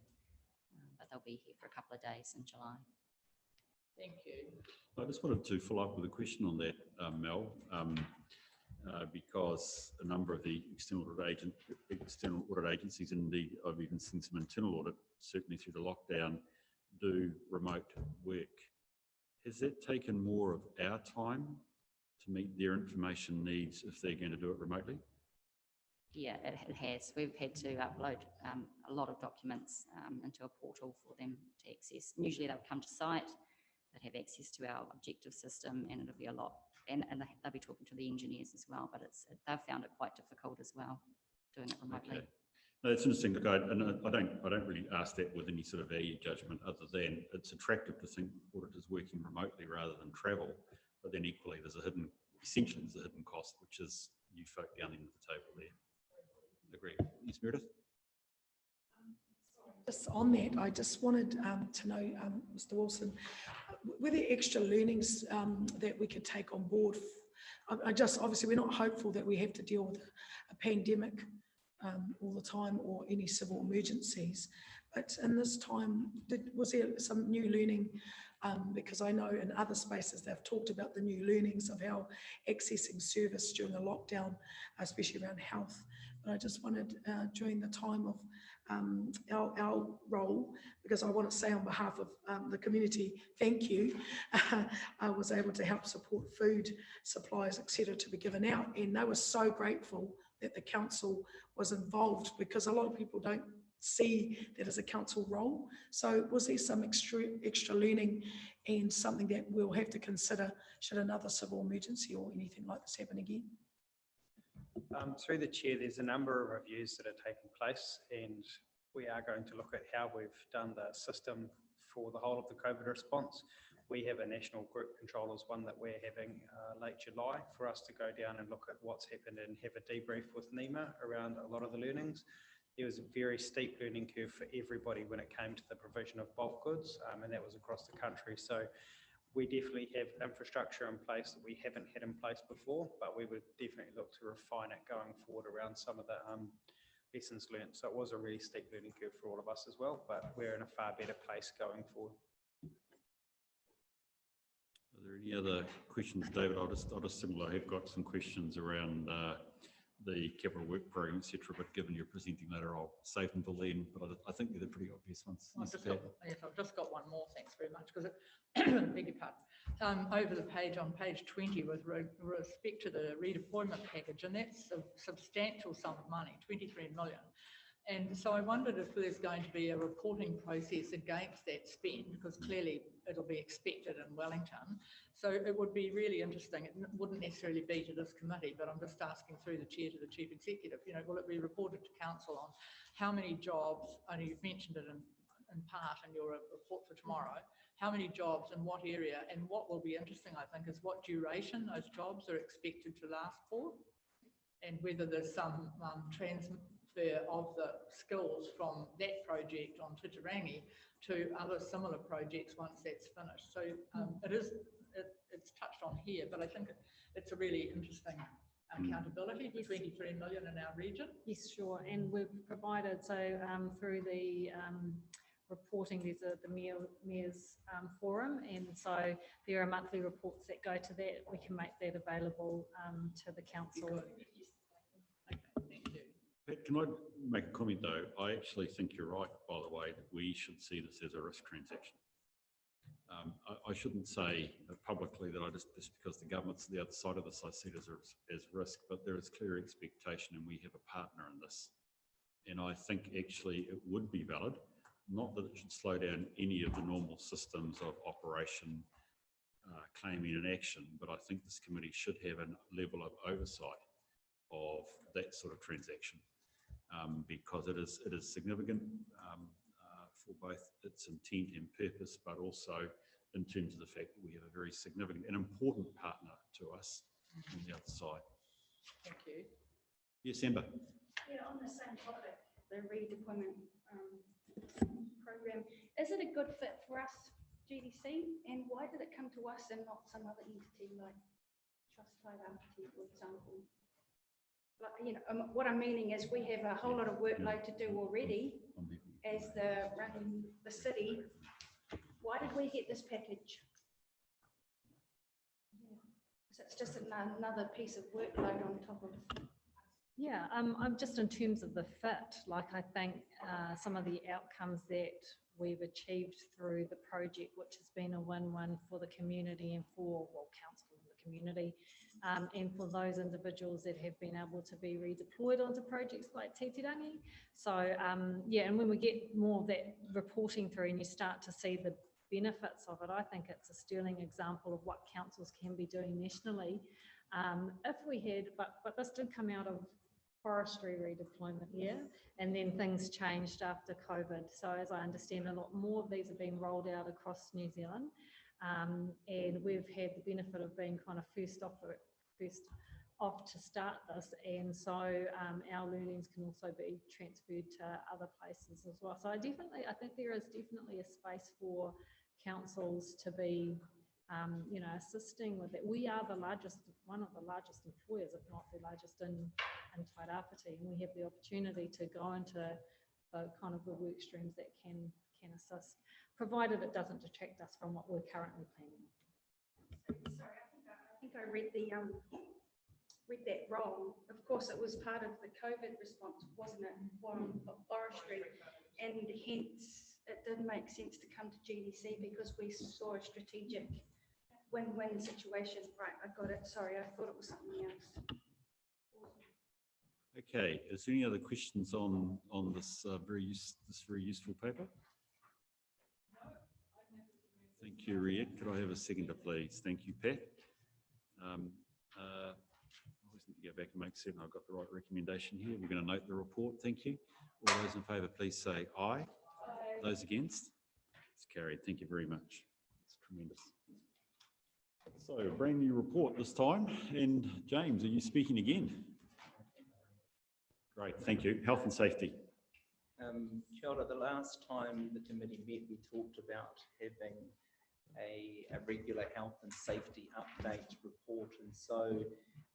but they'll be here for a couple of days in July. Thank you. I just wanted to follow up with a question on that, Mel, because a number of the external audit agencies, and indeed I've even seen some internal audit, certainly through the lockdown, do remote work. Has that taken more of our time to meet their information needs if they're going to do it remotely? Yeah, it has. We've had to upload a lot of documents into a portal for them to access. And usually they'll come to site, they'll have access to our objective system, and it'll be a lot. And they'll be talking to the engineers as well, but they've found it quite difficult as well, doing it remotely. Okay. No, it's interesting. Look, I don't really ask that with any sort of value judgment, other than it's attractive to think auditors working remotely rather than travel. But then equally, essentially there's a hidden cost, which is you folk down the end of the table there. Agree. Yes, Meredith? Just on that, I just wanted to know, Mr. Wilson, were there extra learnings that we could take on board? Obviously we're not hopeful that we have to deal with a pandemic all the time or any civil emergencies, but in this time, was there some new learning? Because I know in other spaces they've talked about the new learnings of how accessing service during a lockdown, especially around health. But I just wanted during the time of our role, because I want to say on behalf of the community, thank you. I was able to help support food supplies, etc., to be given out, and they were so grateful that the council was involved, because a lot of people don't see that as a council role. So was there some extra learning and something that we'll have to consider should another civil emergency or anything like this happen again? Through the chair, there's a number of reviews that are taking place, and we are going to look at how we've done the system for the whole of the COVID response. We have a national group controllers one that we're having late July for us to go down and look at what's happened and have a debrief with NEMA around a lot of the learnings. There was a very steep learning curve for everybody when it came to the provision of bulk goods, and that was across the country. So we definitely have infrastructure in place that we haven't had in place before, but we would definitely look to refine it going forward around some of the lessons learned. So it was a really steep learning curve for all of us as well, but we're in a far better place going forward. Are there any other questions, David? I'll just similar. I have got some questions around the capital work program, etc. But given you're presenting later, I'll save them till then. But I think they're the pretty obvious ones. I've just got one more. Thanks very much. Because it, beg your pardon. Over the page on page 20, with respect to the redeployment package, and that's a substantial sum of money, 23 million. And so I wondered if there's going to be a reporting process against that spend, because clearly it'll be expected in Wellington. So it would be really interesting. It wouldn't necessarily be to this committee, but I'm just asking through the chair to the chief executive, will it be reported to council on how many jobs, I know you've mentioned it in part in your report for tomorrow, how many jobs in what area, and what will be interesting, I think, is what duration those jobs are expected to last for, and whether there's some transfer of the skills from that project on Titirangi to other similar projects once that's finished. So it's touched on here, but I think it's a really interesting accountability for 23 million in our region. Yes, sure. And we've provided, so through the reporting, there's the Mayor's Forum, and so there are monthly reports that go to that. We can make that available to the council. Can I make a comment though? I actually think you're right, by the way, that we should see this as a risk transaction. I shouldn't say publicly that just because the government's the other side of this, I see it as risk, but there is clear expectation and we have a partner in this. And I think actually it would be valid, not that it should slow down any of the normal systems of operation, claiming and action, but I think this committee should have a level of oversight of that sort of transaction. Because it is significant for both its intent and purpose, but also in terms of the fact that we have a very significant and important partner to us on the other side. Thank you. you. Yes, Amber. Yeah, on the same topic, the redeployment program, is it a good fit for us, GDC? And why did it come to us and not some other entity like Trust-Tied Entity, for example? Like, you know, what I'm meaning is we have a whole lot of workload to do already as the running the city. Why did we get this package? So it's just another piece of workload on top of. Yeah, I'm just in terms of the fit, like I think some of the outcomes that we've achieved through the project, which has been a win-win for the community and for, well, council and the community, and for those individuals that have been able to be redeployed onto projects like Titirangi. So yeah, and when we get more of that reporting through and you start to see the benefits of it, I think it's a sterling example of what councils can be doing nationally. If we had, but this did come out of forestry redeployment, yeah, and then things changed after COVID. So as I understand, a lot more of these are being rolled out across New Zealand, and we've had the benefit of being kind of first off to start this, and so our learnings can also be transferred to other places as well. So I think there is definitely a space for councils to be you know, assisting with it. We are one of the largest employers, if not the largest in Tairāwhiti, and we have the opportunity to go into the kind of the work streams that can assist, provided it doesn't detract us from what we're currently planning. Sorry, I think I read that wrong. Of course, it was part of the COVID response, wasn't it, from forestry, and hence it did make sense to come to GDC because we saw a strategic win-win situation. Right, I got it. Sorry, I thought it was something else. Okay, is there any other questions on this very useful paper? Thank you, Riet. Could I have a seconder, please? Thank you, Pat. I always need to go back and make certain I've got the right recommendation here. We're going to note the report. Thank you. All those in favour, please say aye. Aye. Those against? It's carried. Thank you very much. It's tremendous. So, a brand new report this time. And James, are you speaking again? Great, thank you. Health and safety. Kia ora, the last time the committee met, we talked about having a regular health and safety update report. And so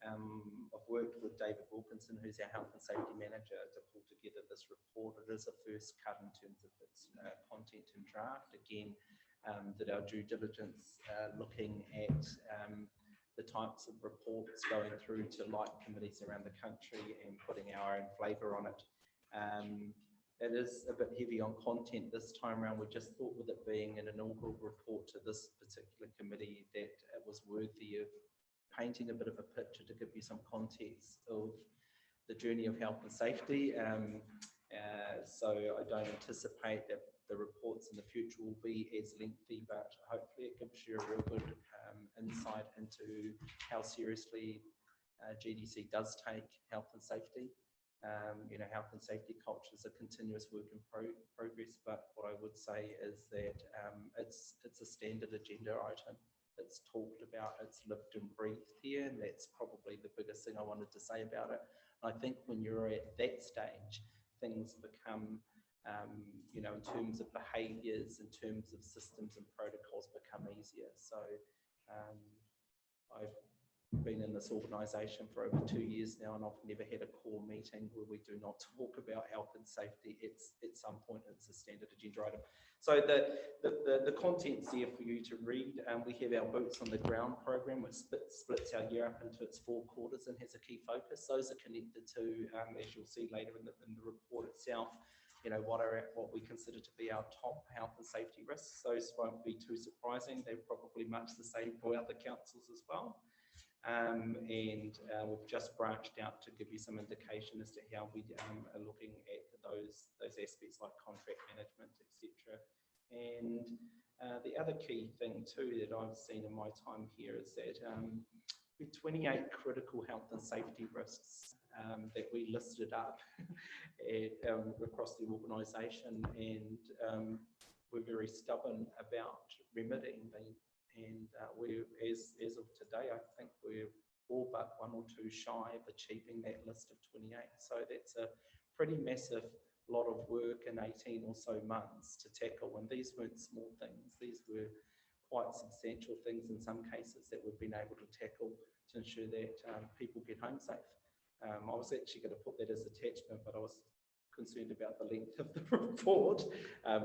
I've worked with David Wilkinson, who's our health and safety manager, to pull together this report. It is a first cut in terms of its content and draft. Again, did our due diligence looking at the types of reports going through to like committees around the country and putting our own flavour on it. It is a bit heavy on content this time around. We just thought, with it being an inaugural report to this particular committee, that it was worthy of painting a bit of a picture to give you some context of the journey of health and safety. So I don't anticipate that the reports in the future will be as lengthy, but hopefully it gives you a real good insight into how seriously GDC does take health and safety. You know, health and safety culture is a continuous work in progress, but what I would say is that it's a standard agenda item. It's talked about, it's lived and breathed here, and that's probably the biggest thing I wanted to say about it. I think when you're at that stage, things become, you know, in terms of behaviours, in terms of systems and protocols, become easier. So I've been in this organisation for over 2 years now, and I've never had a core meeting where we do not talk about health and safety. It's at some point, it's a standard agenda item. So the content's there for you to read. We have our Boots on the Ground program, which splits our year up into its 4 quarters and has a key focus. Those are connected to, as you'll see later in the report itself, you know, what we consider to be our top health and safety risks. Those won't be too surprising. They're probably much the same for other councils as well. We've just branched out to give you some indication as to how we are looking at those aspects like contract management, etc. And the other key thing too that I've seen in my time here is that with 28 critical health and safety risks that we listed up across the organisation, and we're very stubborn about remedying them. And as of today, I think we're all but one or two shy of achieving that list of 28. So that's a pretty massive lot of work in 18 or so months to tackle. And these weren't small things. These were quite substantial things in some cases that we've been able to tackle to ensure that people get home safe. I was actually going to put that as attachment, but I was concerned about the length of the report.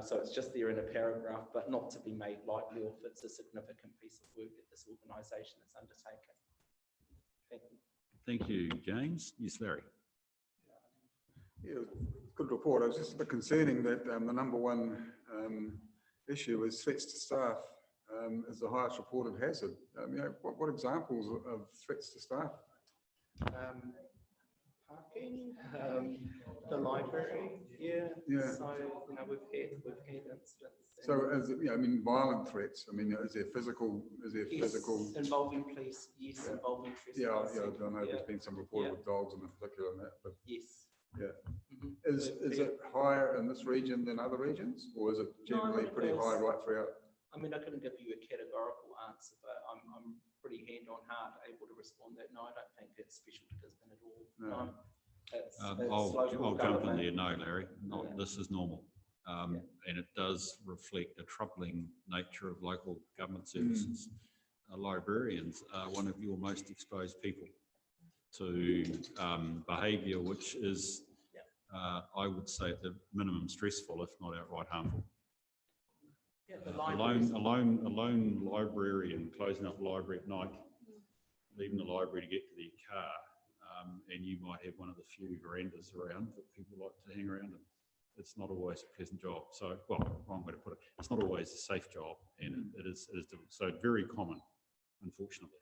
So it's just there in a paragraph, but not to be made lightly if it's a significant piece of work that this organisation has undertaken. Thank you. Thank you, James. Yes, Larry. Yeah, good report. It was just a bit concerning that the number one issue is threats to staff is the highest reported hazard. You know, what examples of threats to staff? Parking, the library, yeah. So you know, we've had incidents. So, as you know, I mean, violent threats. I mean, is there physical? Yes, involving police? Yes, involving trespassing. Yeah, I know there's been some reported with dogs in particular on that, but yes. Yeah. Is it higher in this region than other regions, or is it generally pretty high right throughout? I mean, I couldn't give you a categorical answer, but I'm pretty hand on heart able to respond that no, I don't think it's special to Gisborne at all. No. I'll jump in there. No, Larry, this is normal. And it does reflect the troubling nature of local government services. Librarians are one of your most exposed people to behaviour which is, I would say, at the minimum stressful, if not outright harmful. A lone librarian closing up the library at night, leaving the library to get to their car, and you might have one of the few verandas around that people like to hang around in. It's not always a pleasant job. So, well, wrong way to put it. It's not always a safe job, and it is difficult. So very common, unfortunately.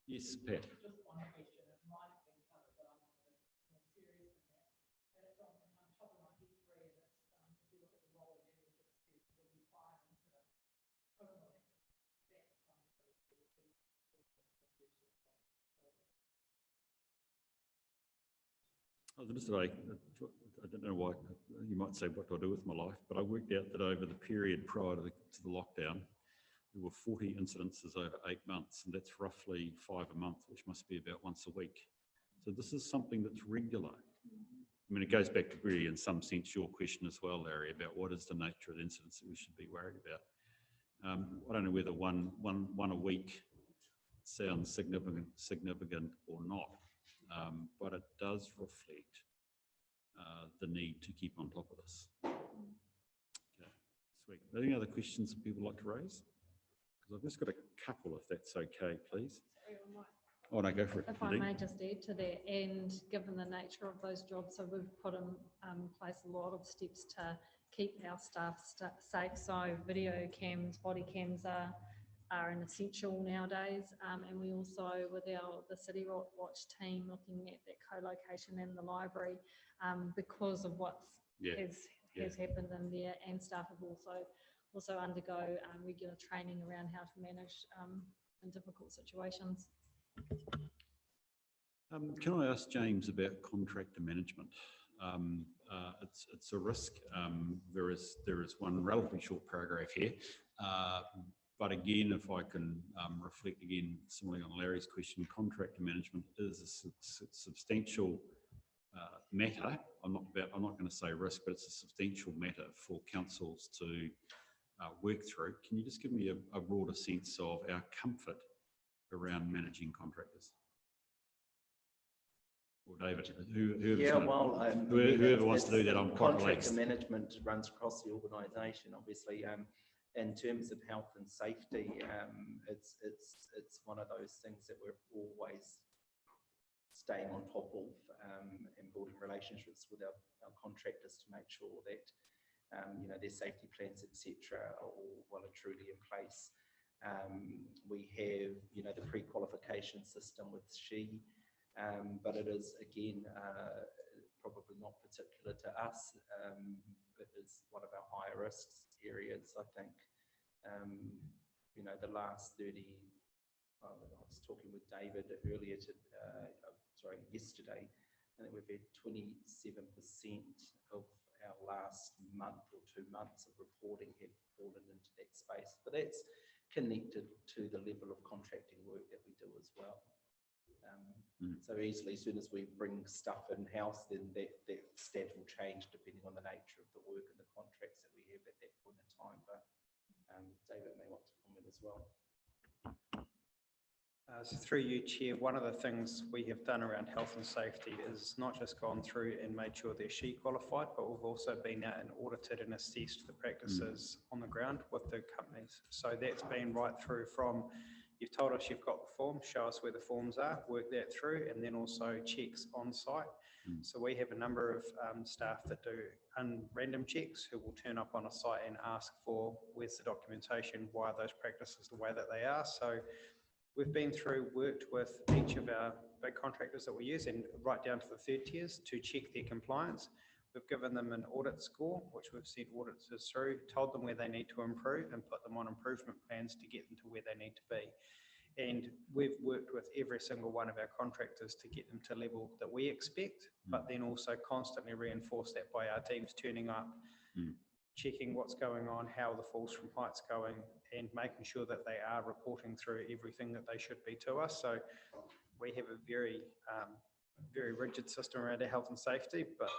Yes, Pat. Just one question, it might have been covered, but I'm not more serious than that. That's on top of my history, and it's, if you look at the role of average, it would be 5 incidents. I don't know why, you might say, what do I do with my life? But I worked out that over the period prior to the lockdown, there were 40 incidences over 8 months, and that's roughly 5 a month, which must be about once a week. So this is something that's regular. I mean, it goes back to really, in some sense, your question as well, Larry, about what is the nature of the incidents that we should be worried about. I don't know whether one a week sounds significant or not, but it does reflect the need to keep on top of this. Okay, sweet. Are there any other questions that people like to raise? Because I've just got a couple, if that's okay, please. Oh, no, go for it. If I may just add to that, and given the nature of those jobs, so we've put in place a lot of steps to keep our staff safe. So video cams, body cams are an essential nowadays, and we also, with the City Watch team, looking at that co-location in the library, because of what has happened in there, and staff have also undergo regular training around how to manage in difficult situations. Can I ask James about contractor management? It's a risk. There is one relatively short paragraph here, but again, if I can reflect again similarly on Larry's question, contractor management is a substantial matter. I'm not going to say risk, but it's a substantial matter for councils to work through. Can you just give me a broader sense of our comfort around managing contractors? Or David, whoever wants to do that, I'm quite relaxed. Contractor management runs across the organisation, obviously. In terms of health and safety, it's one of those things that we're always staying on top of, and building relationships with our contractors to make sure that their safety plans, etc., are all well and truly in place. We have the pre-qualification system with SHE, but it is again probably not particular to us. It is one of our higher risks areas. I think the last 30. I was talking with David earlier yesterday. I think we've had 27% of our last month or 2 months of reporting have fallen into that space. But that's connected to the level of contracting work that we do as well. So easily, as soon as we bring stuff in-house, then that stat will change depending on the nature of the work and the contracts that we have at that point in time. But David may want to comment as well. So through you, Chair, one of the things we have done around health and safety is not just gone through and made sure they're SHE qualified, but we've also been out and audited and assessed the practices on the ground with the companies. So that's been right through from, you've told us you've got the form, show us where the forms are, work that through, and then also checks on site. So we have a number of staff that do random checks who will turn up on a site and ask for where's the documentation, why are those practices the way that they are. So we've been through, worked with each of our big contractors that we use and right down to the third tiers to check their compliance. We've given them an audit score, which we've sent auditors through, told them where they need to improve and put them on improvement plans to get them to where they need to be. And we've worked with every single one of our contractors to get them to level that we expect, but then also constantly reinforce that by our teams turning up, checking what's going on, how the falls from height's going, and making sure that they are reporting through everything that they should be to us. So we have a very, very rigid system around our health and safety, but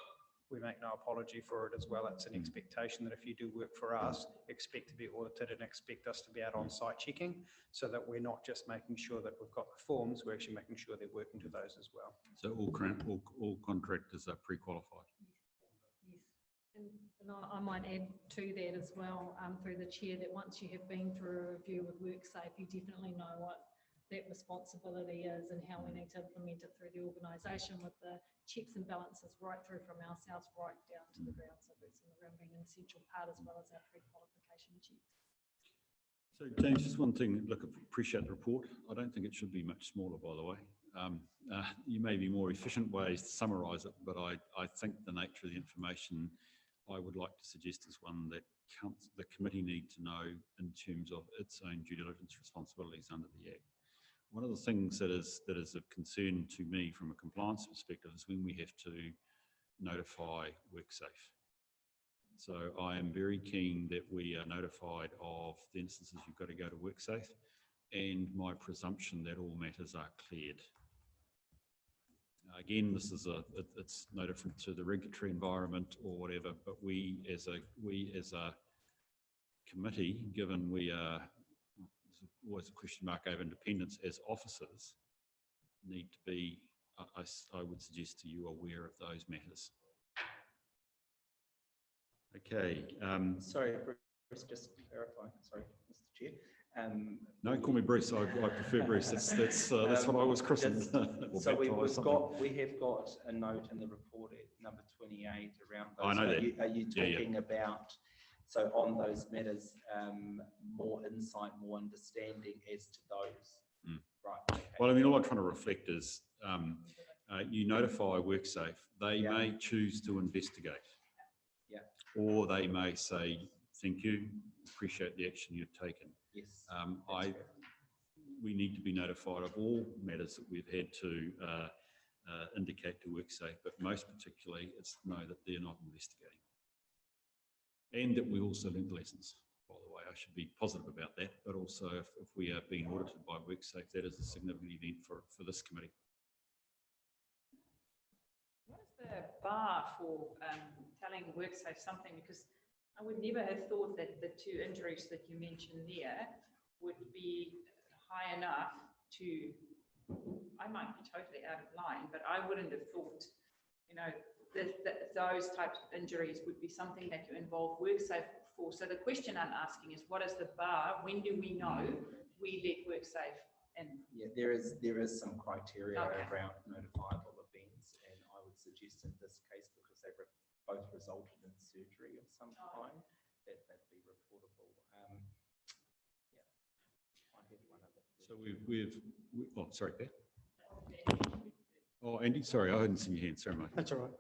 we make no apology for it as well. It's an expectation that if you do work for us, expect to be audited and expect us to be out on site checking, so that we're not just making sure that we've got the forms, we're actually making sure they're working to those as well. So all contractors are pre-qualified? Yes. And I might add to that as well, through the chair, that once you have been through a review with WorkSafe, you definitely know what that responsibility is and how we need to implement it through the organisation, with the checks and balances right through from ourselves right down to the ground. So boots on the ground being an essential part, as well as our pre-qualification checks. So James, just one thing, look, I appreciate the report. I don't think it should be much smaller, by the way. You may be more efficient ways to summarise it, but I think the nature of the information I would like to suggest is one that the committee need to know in terms of its own due diligence responsibilities under the Act. One of the things that is of concern to me from a compliance perspective is when we have to notify WorkSafe. So I am very keen that we are notified of the instances you've got to go to WorkSafe, and my presumption that all matters are cleared. Again, this is it's no different to the regulatory environment or whatever, but we as a committee, given we are, there's always a question mark over independence, as officers need to be, I would suggest to you, aware of those matters. Okay. Sorry, Bruce, just to clarify. Sorry, Mr. Chair. No, call me Bruce. I prefer Bruce. That's what I was christened. So we have got a note in the report at number 28 around those. I know that. Are you talking about, so on those matters, more insight, more understanding as to those? Right. Okay. Well, I mean, all I'm trying to reflect is you notify WorkSafe. They may choose to investigate. Yeah. Or they may say, thank you, appreciate the action you've taken. Yes. We need to be notified of all matters that we've had to indicate to WorkSafe, but most particularly it's to know that they're not investigating. And that we also learned lessons, by the way. I should be positive about that, but also if we are being audited by WorkSafe, that is a significant event for this committee. What is the bar for telling WorkSafe something? Because I would never have thought that the two injuries that you mentioned there would be high enough to, I might be totally out of line, but I wouldn't have thought, you know, that those types of injuries would be something that you involve WorkSafe for. So the question I'm asking is, what is the bar? When do we know we let WorkSafe in? Yeah, there is some criteria around notifiable events, and I would suggest in this case, because they both resulted in surgery of some kind, that be reportable. Yeah, I had one of it. So oh, sorry, Pat. Oh, Andy, sorry, I hadn't seen your hand. Sorry, mate. That's all right.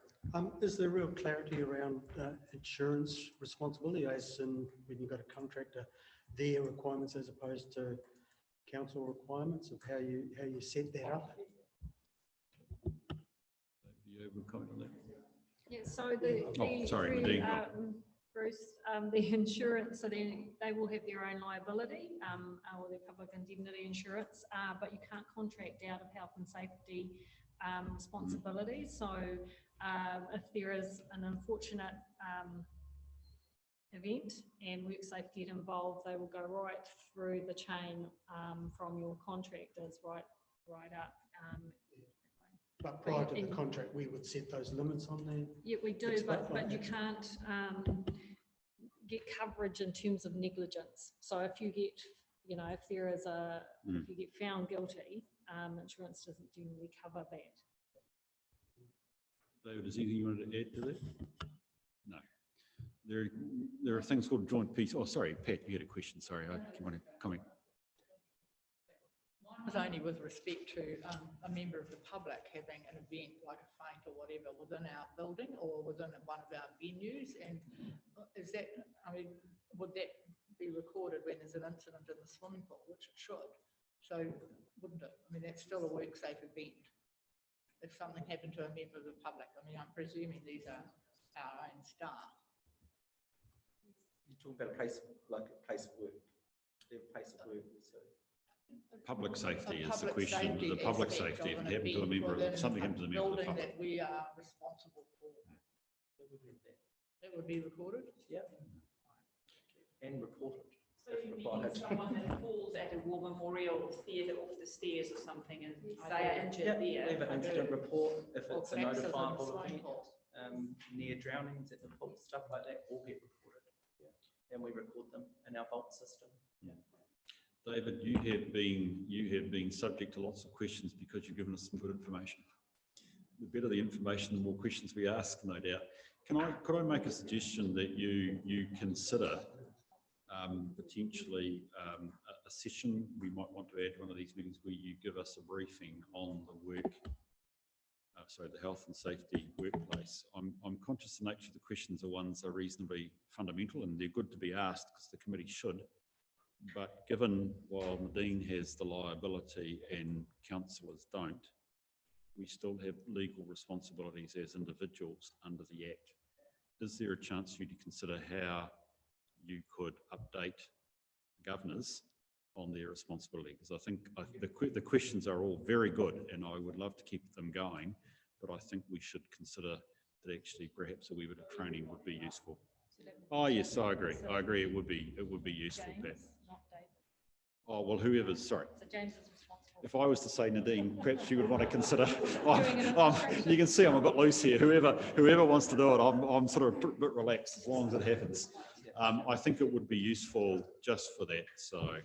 Is there real clarity around insurance responsibility, as in when you've got a contractor, their requirements as opposed to council requirements, of how you set that up? You have a comment on that? Yeah, so the sorry, through, Nadine. Bruce, the insurance, so they will have their own liability, or their public indemnity insurance, but you can't contract out of health and safety responsibilities. So if there is an unfortunate event and WorkSafe get involved, they will go right through the chain from your contractors right up. But prior to the contract, we would set those limits on there. Yeah, we do, but you can't get coverage in terms of negligence. So if you get, if there is if you get found guilty, insurance doesn't generally cover that. David, is there anything you wanted to add to that? No. There are things called joint piece. Oh, sorry, Pat, you had a question. Sorry, I want to comment. Was only with respect to a member of the public having an event like a faint or whatever within our building or within one of our venues. And is that, would that be recorded when there's an incident in the swimming pool, which it should? So wouldn't it? That's still a WorkSafe event. If something happened to a member of the public, I'm presuming these are our own staff. You're talking about a place, like a place of work, their place of work, so. Public safety is the question. The public safety, if it happened to a member, something happened to a member of the building public. that we are responsible for. That would be recorded? Yeah. And reported. So you mean someone that falls at a war memorial theatre off the stairs or something and they are injured there? Leave an incident report if Or it's a collapses in the notifiable swimming event. pool. Near drownings at the pool, stuff like that, all get recorded. Yeah. And we record them in our vault system. Yeah. David, you have been subject to lots of questions because you've given us some good information. The better the information, the more questions we ask, no doubt. Could I make a suggestion that you consider potentially a session we might want to add to one of these meetings where you give us a briefing on the the health and safety workplace. I'm conscious the nature of the questions are ones that are reasonably fundamental and they're good to be asked because the committee should. But given while Nadine has the liability and councillors don't, we still have legal responsibilities as individuals under the Act. Is there a chance for you to consider how you could update governors on their responsibility? Because I think the questions are all very good and I would love to keep them going, but I think we should consider that actually perhaps a wee bit of training would be useful. Oh yes, I agree. It would be useful, Pat. Oh, well, whoever's, sorry. So James is responsible. If I was to say Nadine, perhaps you would want to consider, you can see I'm a bit loose here. Whoever wants to do it, I'm sort of a bit relaxed as long as it happens. I think it would be useful just for that, so.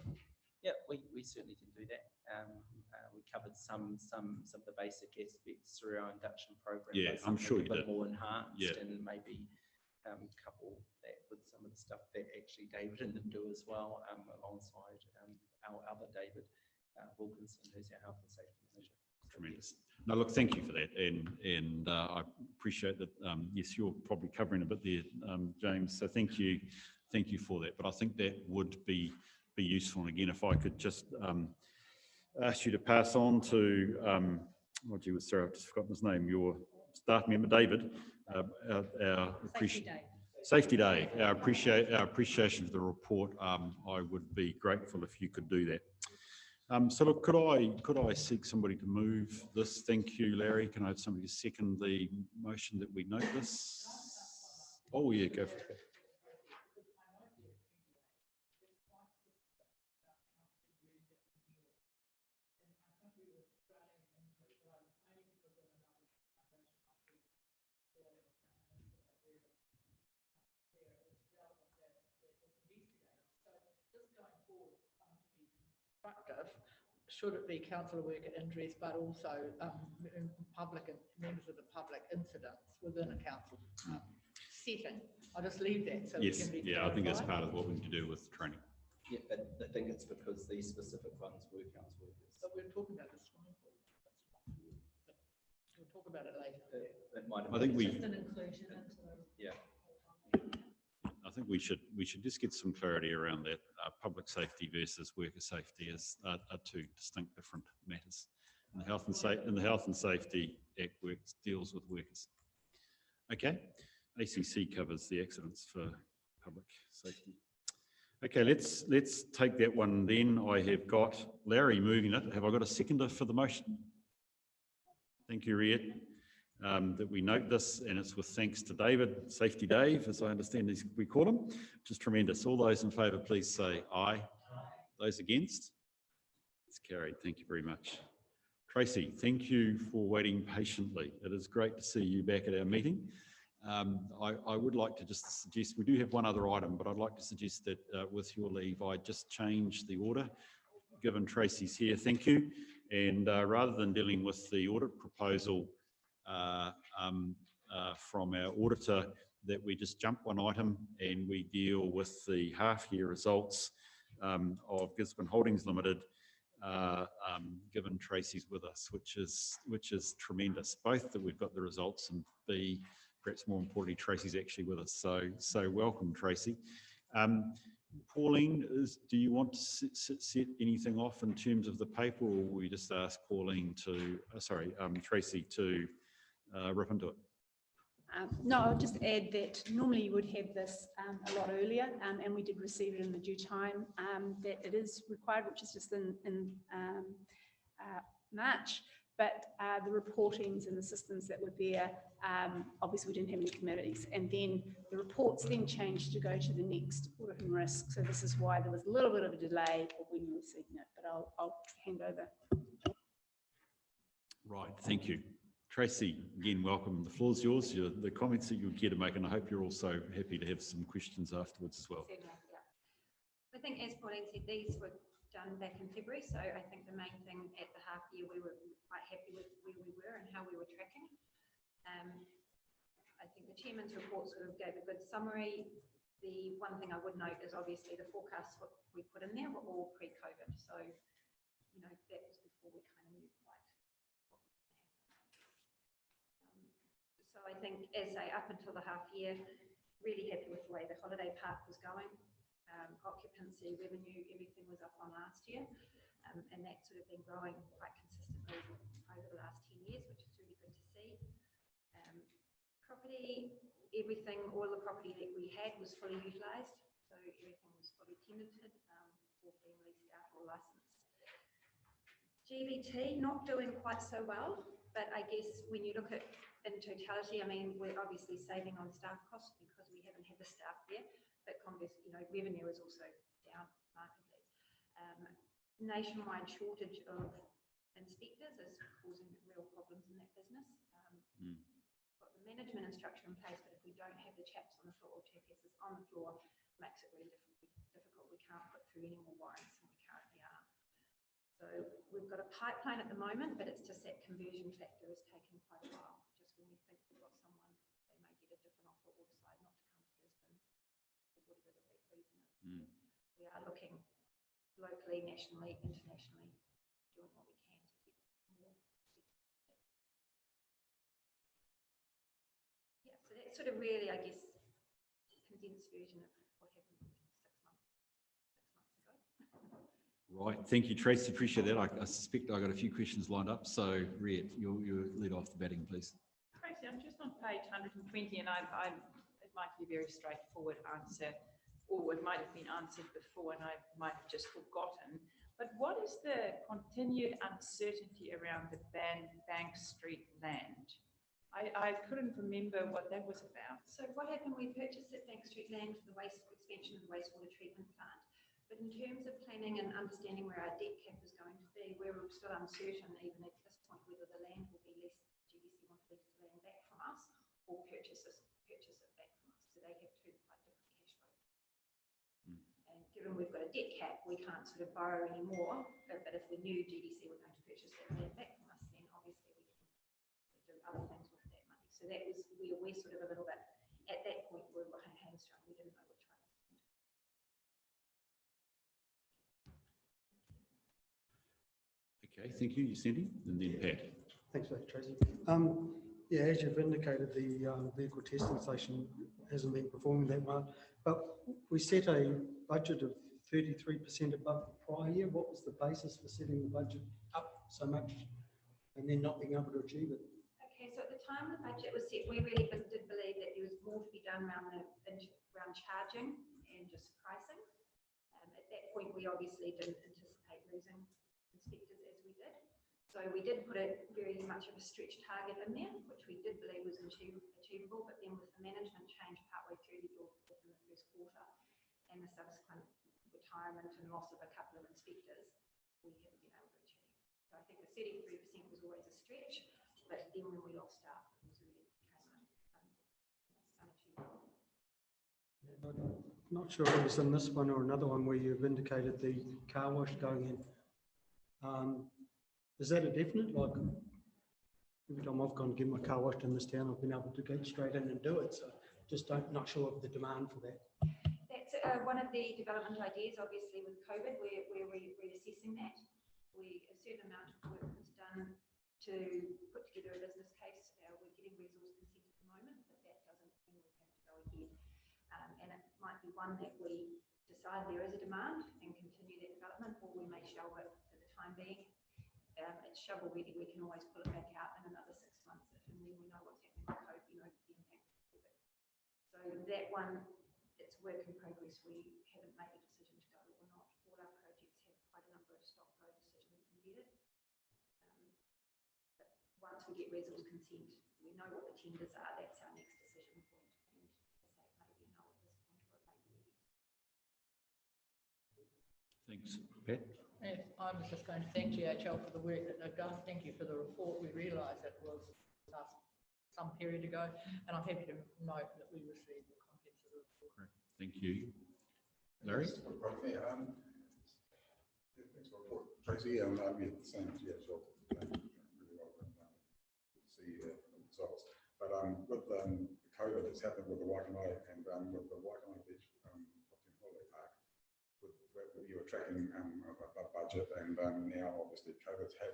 Yeah, we certainly can do that. We covered some of the basic aspects through our induction program. Yeah, I'm sure you did. A bit did. more enhanced, yeah. And maybe couple that with some of the stuff that actually David and them do as well, alongside our other David Wilkinson, who's our health and safety manager. Tremendous. No, look, thank you for that, and I appreciate that. Yes, you're probably covering a bit there, James. So thank you for that. But I think that would be useful. And again, if I could just ask you to pass on to sorry, I've just forgotten his name. Your staff member, David. Our Safety Day. Our appreciation for the report. I would be grateful if you could do that. So look, could I seek somebody to move this? Thank you, Larry. Can I have somebody to second the motion that we note this? Oh yeah, go for it. Should it be councillor worker injuries, but also public and members of the public incidents within a council setting? I'll just leave that so yes, we can be yeah, I think that's clarified. part of what we need to do with training. Yeah, but I think it's because these specific ones were council workers. But we're talking about the swimming pool. We'll talk about it later. It might have I think been Just an inclusion into the. Yeah. I think we should just get some clarity around that. Public safety versus worker safety are two distinct different matters. And the Health and Safety Act deals with workers. Okay, ACC covers the accidents for public safety. Okay, let's take that one then. I have got Larry moving it. Have I got a seconder for the motion? Thank you, Riet. That we note this, and it's with thanks to David, Safety Dave, as I understand we call him, which is tremendous. All those in favour, please say aye. Those against? It's carried. Thank you very much. Tracy, thank you for waiting patiently. It is great to see you back at our meeting. I would like to just suggest, we do have one other item, but I'd like to suggest that with your leave, I just change the order, given Tracy's here. Thank you. And rather than dealing with the audit proposal from our auditor, that we just jump one item and we deal with the half-year results of Gisborne Holdings Limited, given Tracy's with us, which is tremendous. Both that we've got the results, and B, perhaps more importantly, Tracy's actually with us. So welcome, Tracy. Pauline, do you want to set anything off in terms of the paper, or will we just ask Pauline to, Tracy to rip into it? No, I'll just add that normally you would have this a lot earlier, and we did receive it in the due time that it is required, which is just in March. But the reportings and the systems that were there, obviously we didn't have any committees. And then the reports then changed to go to the next Audit and Risk. So this is why there was a little bit of a delay of when you were receiving it, but I'll hand over. Right, thank you. Tracy, again, welcome. The floor is yours. The comments that you'll care to make, and I hope you're also happy to have some questions afterwards as well. Certainly, yeah. I think, as Pauline said, these were done back in February, so I think the main thing at the half year, we were quite happy with where we were and how we were tracking. I think the chairman's report sort of gave a good summary. The one thing I would note is obviously the forecasts what we put in there were all pre-COVID, so you know that was before we kind of knew quite what was going to happen. So I think, as I say, up until the half year, really happy with the way the holiday park was going. Occupancy, revenue, everything was up on last year, and that's sort of been growing quite consistently over the last 10 years, which is really good to see. Property, everything, all the property that we had was fully utilised, so everything was fully tenanted, or being leased out or licensed. GBT not doing quite so well, but I guess when you look at in totality, I mean, we're obviously saving on staff costs because we haven't had the staff there. But conversely, you know, revenue is also down markedly. Nationwide shortage of inspectors is causing real problems in that business. Got the management and structure in place, but if we don't have the chaps on the floor or chairpersons on the floor, it makes it really difficult. We can't put through any more warrants than we currently are. So we've got a pipeline at the moment, but it's just that conversion factor is taking quite a while. Just when we think we've got someone, they may get a different offer or decide not to come to Gisborne. Whatever the right reason is. We are looking locally, nationally, internationally, doing what we can to get more. Yeah, so that's sort of really, I guess, a condensed version of what happened 6 months ago. Right, thank you, Tracy. Appreciate that. I suspect I got a few questions lined up. So, Riet, you lead off the batting, please. Tracy, I'm just on page 120, and it might be a very straightforward answer, or it might have been answered before and I might have just forgotten. But what is the continued uncertainty around the Bank Street land? I couldn't remember what that was about. So what happened, we purchased that Bank Street land for the expansion of the wastewater treatment plant. But in terms of planning and understanding where our debt cap is going to be, we're still uncertain even at this point whether the land will be leased, GBC want to lease the land back from us or purchase it back from us. So they have two quite different cash flows. And given we've got a debt cap, we can't sort of borrow any more. But if we knew GBC were going to purchase that land back from us, then obviously we can do other things with that money. So that was, we're sort of a little bit, at that point, we were hamstrung. We didn't know which way. Okay, thank you, Cindy, and then Pat. Thanks for that, Tracy. Yeah, as you've indicated, the vehicle testing station hasn't been performing that well, but we set a budget of 33% above the prior year. What was the basis for setting the budget up so much and then not being able to achieve it? Okay, so at the time the budget was set, we really did believe that there was more to be done around the around charging and just pricing. At that point, we obviously didn't anticipate losing inspectors as we did. So we did put a very much of a stretch target in there, which we did believe was achievable, but then with the management change partway through within the first quarter and the subsequent retirement and loss of a couple of inspectors, we haven't been able to achieve. So I think the 33% was always a stretch, but then when we lost staff, it was really unachievable. I'm not sure if it was in this one or another one where you've indicated the car wash going in. Is that a definite? Like, every time I've gone to get my car washed in this town, I've been able to get straight in and do it. So just not sure of the demand for that. That's one of the development ideas, obviously, with COVID. We're reassessing that. A certain amount of work was done to put together a business case. We're getting resource consent at the moment, but that doesn't mean we have to go ahead. And it might be one that we decide there is a demand and continue that development, or we may shelve it for the time being. It's shovel ready. We can always pull it back out in another 6 months if and when we know what's happening with COVID, the impact of COVID. So that one, it's work in progress. We haven't made a decision to go or not. All our projects have quite a number of stop go decisions embedded. But once we get resource consent, we know what the tenders are. That's our next decision point. And as I say, it may be a no at this point, or it may be a yes. Thanks, Pat. Yes, I was just going to thank GHL for the work that they've done. Thank you for the report. We realise it was some period ago, and I'm happy to note that we received the contents of the report. Great. Thank you. Larry? Thanks for the report, Tracy. Yeah, the same as GHL. Really well done. See the results. But with COVID that's happened with the Waikanae and with the Waikanae Beach holiday park, you were tracking a budget, and now obviously COVID's had.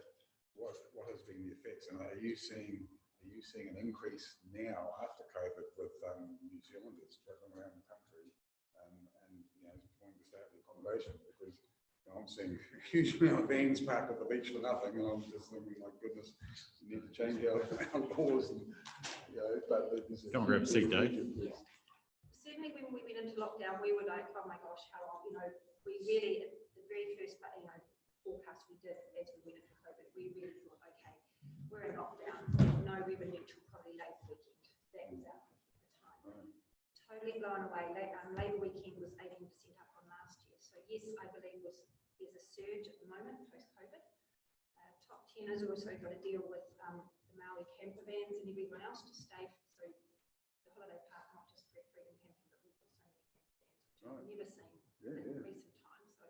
What has been the effects, and are you seeing an increase now after COVID with New Zealanders traveling around the country and wanting to stay at the accommodation? Because I'm seeing a huge amount of vans parked at the beach for nothing, and I'm just thinking, my goodness, we need to change our laws. And but come and grab a seat, Dave. Yeah. Certainly, when we went into lockdown, we were like, oh my gosh, how long? We really, the very first forecast we did as we went into COVID, we really thought, okay, we're in lockdown, no revenue till probably Labour weekend. That was our thinking at the time. Totally blown away. Labour weekend was 18% up on last year. So yes, I believe there's a surge at the moment post-COVID. Top 10 has also got to deal with the Maui camper vans and everyone else to stay. So the holiday park, not just for freedom camping, but we've got so many camper vans, which I've never seen in recent times. So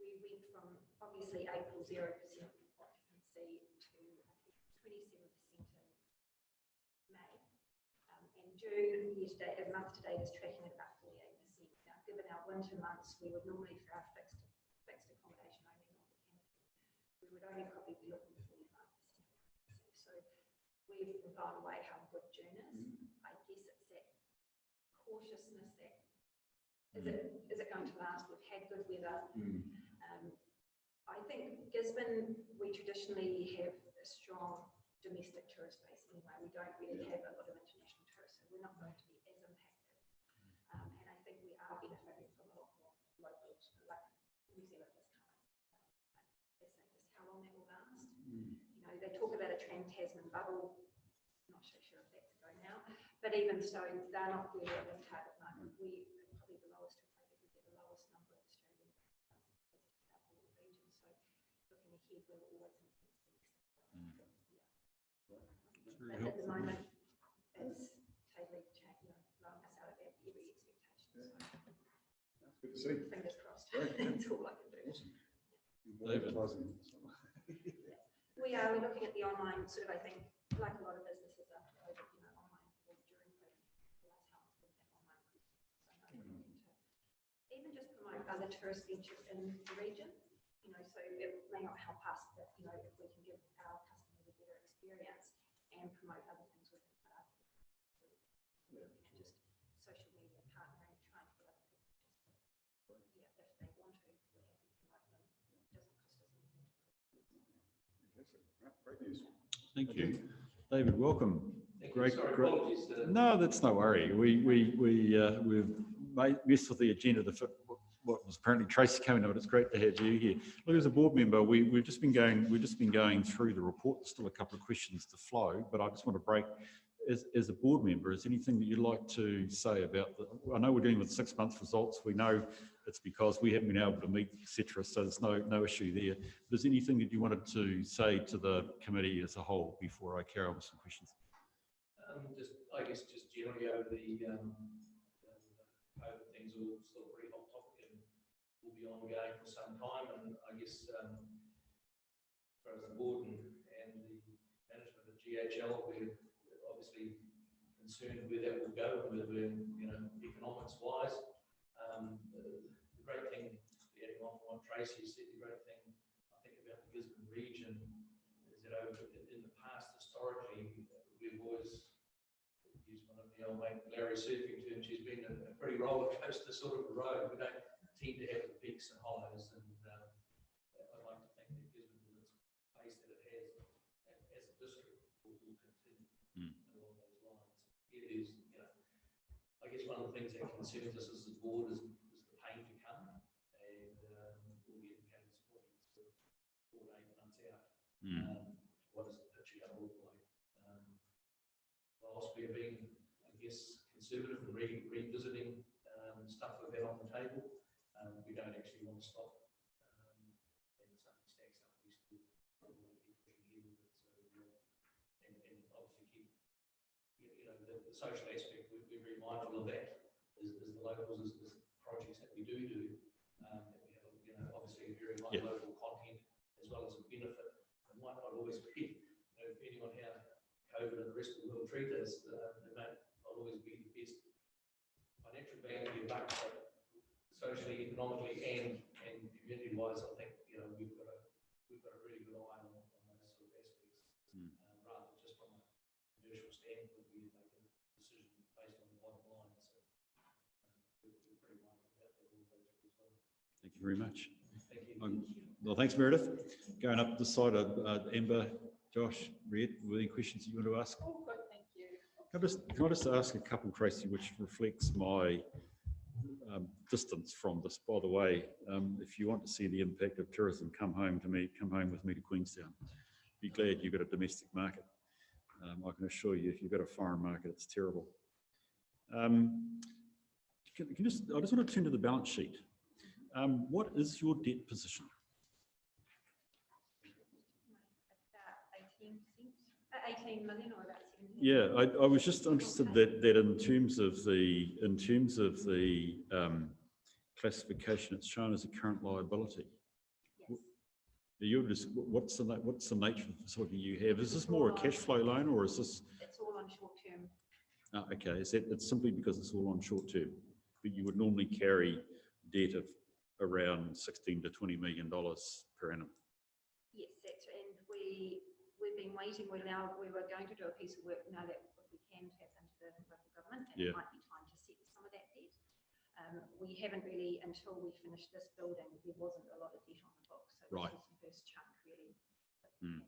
we went from obviously April 0% occupancy to I think 27% in May. And June, month to date is tracking at about 48%. Now, given our winter months, we would normally for our fixed accommodation only, not the camping, we would only probably be looking at 45%. So we've blown away how good June is. I guess it's that cautiousness that is it going to last? We've had good weather. I think Gisborne, we traditionally have a strong domestic tourist base anyway. We don't really have a lot of international tourists, so we're not going to be as impacted. And I think we are benefiting from a lot more local, like New Zealand discounts. They say just how long that will last. They talk about a Trans-Tasman bubble. I'm not so sure if that's going now, but even so, they're not really in the target market. We are probably the lowest, we get the lowest number of Australian region. So looking ahead, we're always in But at the moment, it's totally blowing us out of every expectation. So that's good to see. Fingers crossed. That's all I can do. Awesome. David. We're looking at the online survey thing, like a lot of businesses after COVID, online or during COVID. That's how it's been that online. So we're looking to even just promote other tourist ventures in the region. So it may not help us, but if we can give our customers a better experience and promote other things within the market. We're looking at just social media partnering, trying to get other people if they want to, we're happy to promote them. It doesn't cost us anything to promote them. Fantastic. Great news. Thank you. David, welcome. Great, Sorry, great. apologies, No, that's no worry. We've messed with the agenda to fit what was apparently Tracy coming on. It's great to have you here. Look, as a board member, we've just been going through the report. There's still a couple of questions to flow, but I just want to break. As a board member, is anything that you'd like to say about I know we're dealing with 6 months results. We know it's because we haven't been able to meet, etc. So there's no issue there. But is there anything that you wanted to say to the committee as a whole before I carry on with some questions? I guess just generally over the COVID things are still a pretty hot topic and will be ongoing for some time. And I guess as far as the board and the management of GHL, we're obviously concerned where that will go and whether we're, economics wise. The great thing, adding on from what Tracy said, the great thing I think about the Gisborne region is that in the past, historically, we've always used one of the old mate Larry surfing terms. She's been a pretty roller coaster sort of road. We don't tend to have the peaks and highs, and I'd like to think that Gisborne, with its pace that it has as a district, will continue along those lines. It is, I guess one of the things that concerns us as a board is the pain to come, and we'll be indicating supporting 4 to 8 months out. What is the picture going to look like? Whilst we're being, I guess, conservative and revisiting stuff we've had on the table, we don't actually want to stop. And if something stacks up, we still want to keep pushing ahead with it. So, and obviously keep, the social aspect, we're very mindful of that as the locals, as projects that we do. That we have, obviously a very high local content as well as a benefit. It might not always be, depending on how COVID and the rest of the world treat us, it may not always be the best financial bang for your buck, but socially, economically, and community-wise, I think we've got a really good eye on those sort of aspects, rather than just from a commercial standpoint, we make a decision based on the bottom line. So we're pretty mindful about that all the way through as well. Thank you very much. Thank you. Well, thanks, Meredith. Going up this side of Amber, Josh, Red, were there any questions you want to ask? Oh, good, thank you. Can I just ask a couple, Tracy, which reflects my distance from this? By the way, if you want to see the impact of tourism, come home with me to Queenstown. Be glad you've got a domestic market. I can assure you, if you've got a foreign market, it's terrible. I just want to turn to the balance sheet. What is your debt position? About 18 million or about 17. Yeah, I was just interested that in terms of the classification, it's shown as a current liability. Yes. What's the nature of the facility you have? Is this more a cash flow loan, or is this? It's all on short term. Okay, it's simply because it's all on short term, but you would normally carry debt of around $16 to $20 million per annum. Yes, and we've been waiting. We were going to do a piece of work now that we can tap into the local government, and it might be time to set some of that debt. We haven't really, until we finished this building, there wasn't a lot of debt on the books. So this was the first chunk really. And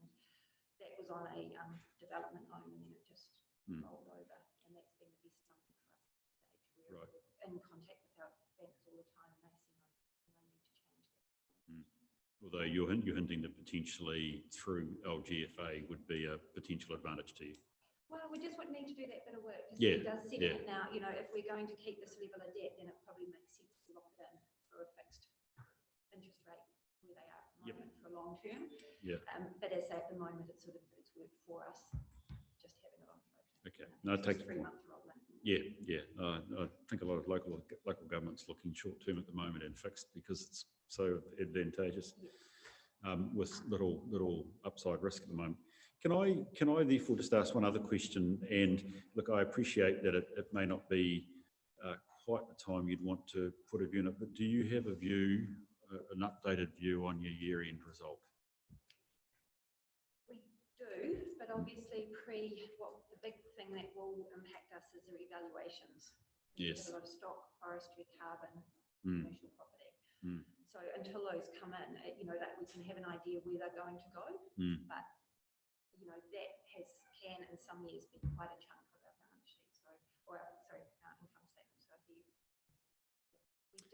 that was on a development loan, and then it just rolled over, and that's been the best something for us at this stage. We're in contact with our banks all the time, and they see no need to change that. Although you're hinting that potentially through LGFA would be a potential advantage to you. Well, we just would need to do that bit of work. Yeah. It does set it now. If we're going to keep this level of debt, then it probably makes sense to lock it in for a fixed interest rate where they are at the moment for long term. Yeah. But as at the moment, it's worked for us, just having it on float. Okay. No, take your 3 point. month rolling. Yeah. I think a lot of local governments looking short term at the moment and fixed because it's so advantageous with little upside risk at the moment. Can I therefore just ask one other question? And look, I appreciate that it may not be quite the time you'd want to put a view on it, but do you have a view, an updated view on your year-end result? We do, but obviously the big thing that will impact us is the revaluations. Yes. There's a lot of stock, forestry, carbon, commercial property. So until those come in, that we can have an idea where they're going to go. But that has can in some years be quite a chunk of our balance sheet. So, or sorry, our income statement. So we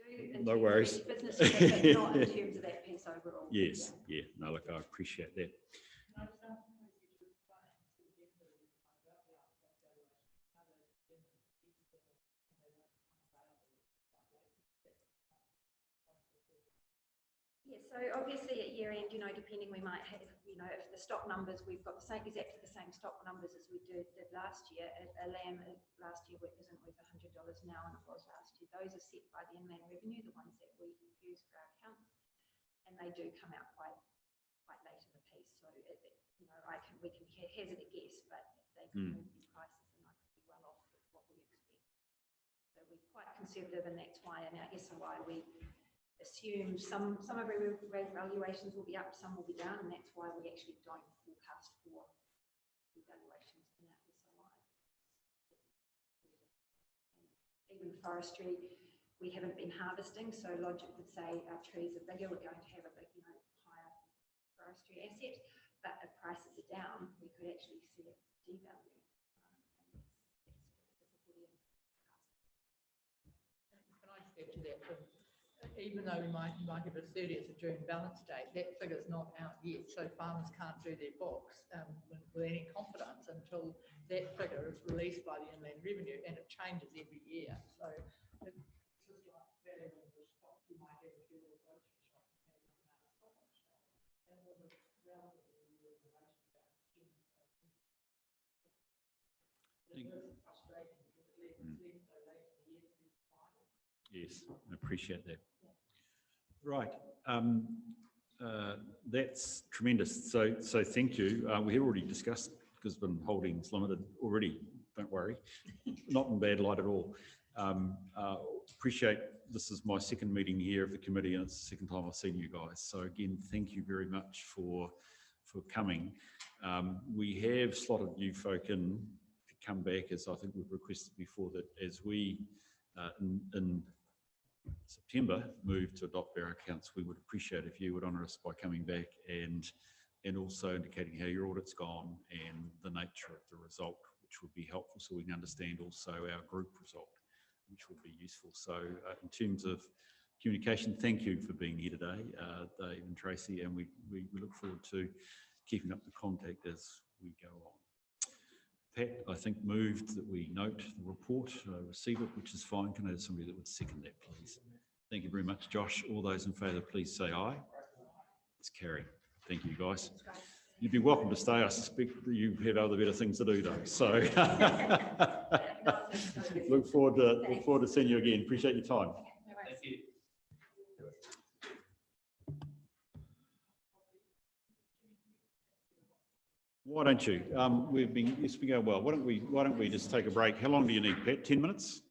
do in No terms of worries. each business unit, but not in terms of that piece overall. Yes, yeah, no, look, I appreciate that. Yeah, so obviously at year end, depending, we might have, if the stock numbers, we've got the same, exactly the same stock numbers as we did last year. A lamb last year isn't worth $100 now, and it was last year. Those are set by the inland revenue, the ones that we use for our accounts, and they do come out quite late in the piece. So we can hazard a guess, but they could move these prices, and I could be well off with what we expect. So we're quite conservative, and that's why, and I guess why we assume some of our valuations will be up, some will be down, and that's why we actually don't forecast for valuations in our SOI. Even forestry, we haven't been harvesting, so logic would say our trees are bigger, we're going to have a big, higher forestry asset, but if prices are down, we could actually see it devalue. Can I step to that? Even though you might have a 30th of June balance date, that figure's not out yet, so farmers can't do their books with any confidence until that figure is released by the inland revenue, and it changes every year. So it's just like valuing the stock you might have if you're a grocery shop and having another stock on shelf. And it was a relatively new regulation about 10 years ago. It is frustrating because it leaves so late in the year to do the final. Yes, I appreciate that. Right, that's tremendous. So thank you. We have already discussed Gisborne Holdings Limited already. Don't worry, not in bad light at all. Appreciate. This is my second meeting here of the committee, and it's the second time I've seen you guys. So again, thank you very much for coming. We have slotted you folk in to come back, as I think we've requested before, that as we in September move to adopt our accounts, we would appreciate if you would honour us by coming back and also indicating how your audit's gone and the nature of the result, which would be helpful, so we can understand also our group result, which would be useful. So in terms of communication, thank you for being here today, Dave and Tracy, and we look forward to keeping up the contact as we go on. Pat, I think, moved that we note the report, receive it, which is fine. Can I have somebody that would second that, please? Thank you very much, Josh. All those in favour, please say aye. It's carried. Thank you, guys. You'd be welcome to stay. I suspect that you have other better things to do, though. So look forward to seeing you again. Appreciate your time. Thank you. Why don't you? It's been going well. Why don't we just take a break? How long do you need, Pat? 10 minutes?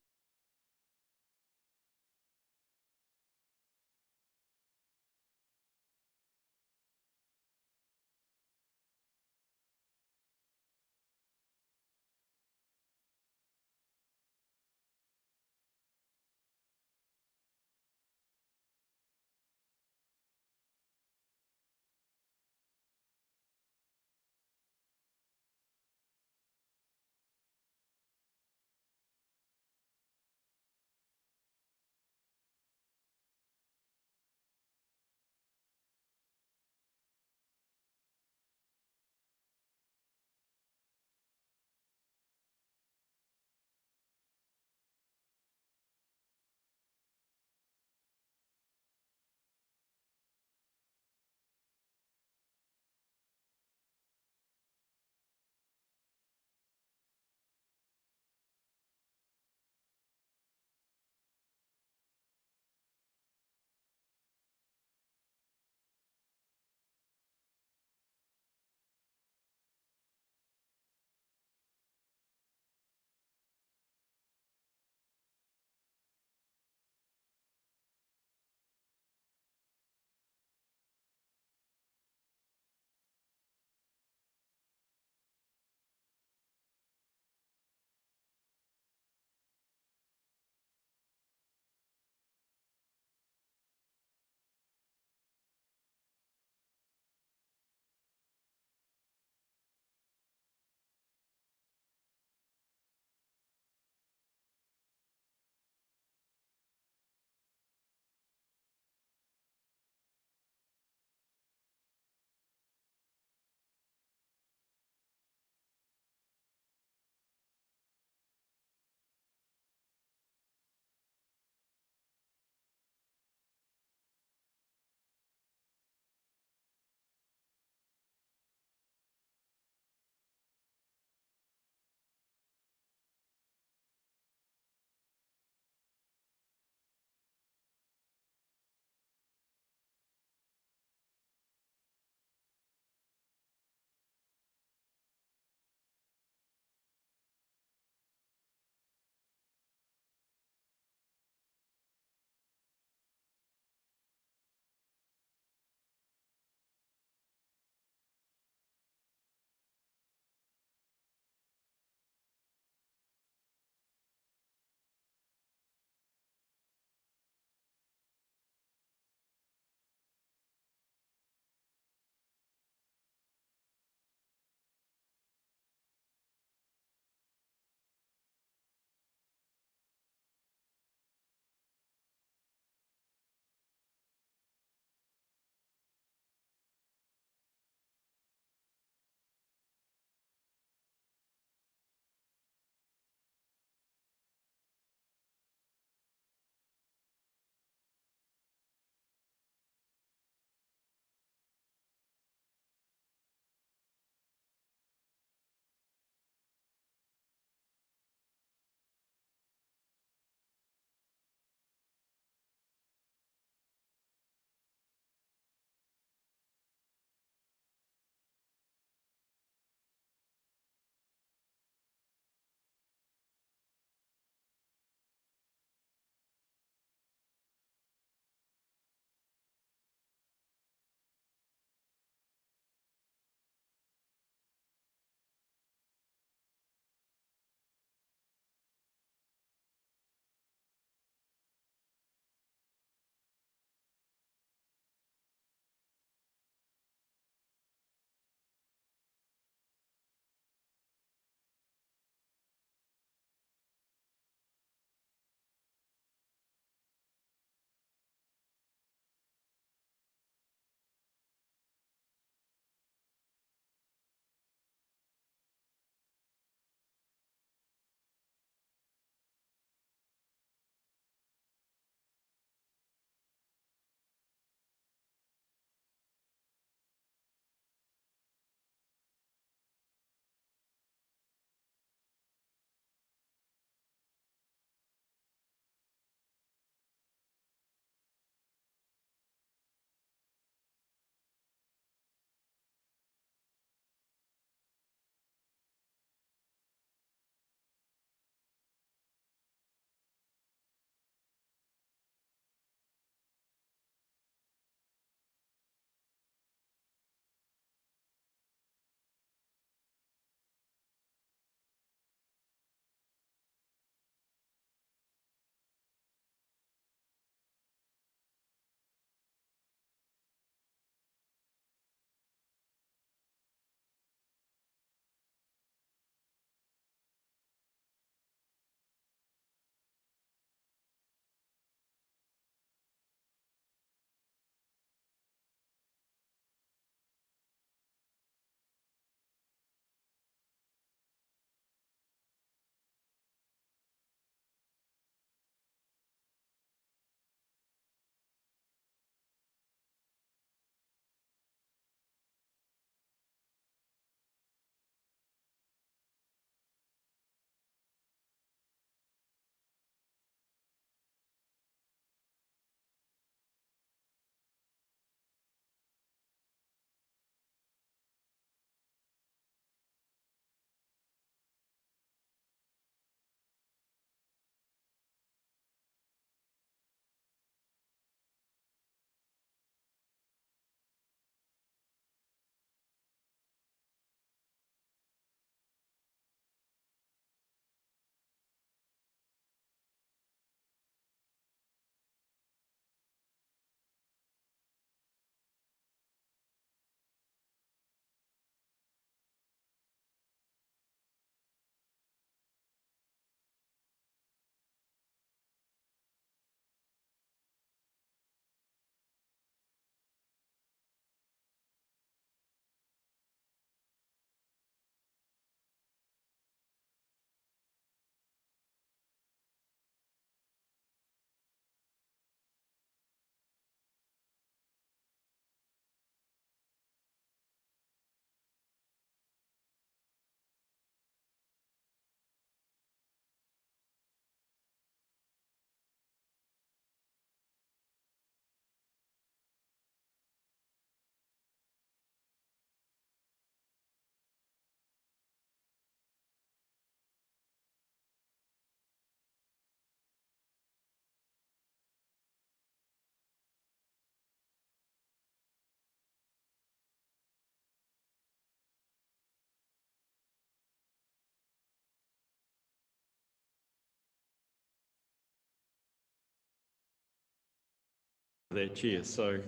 That chair. So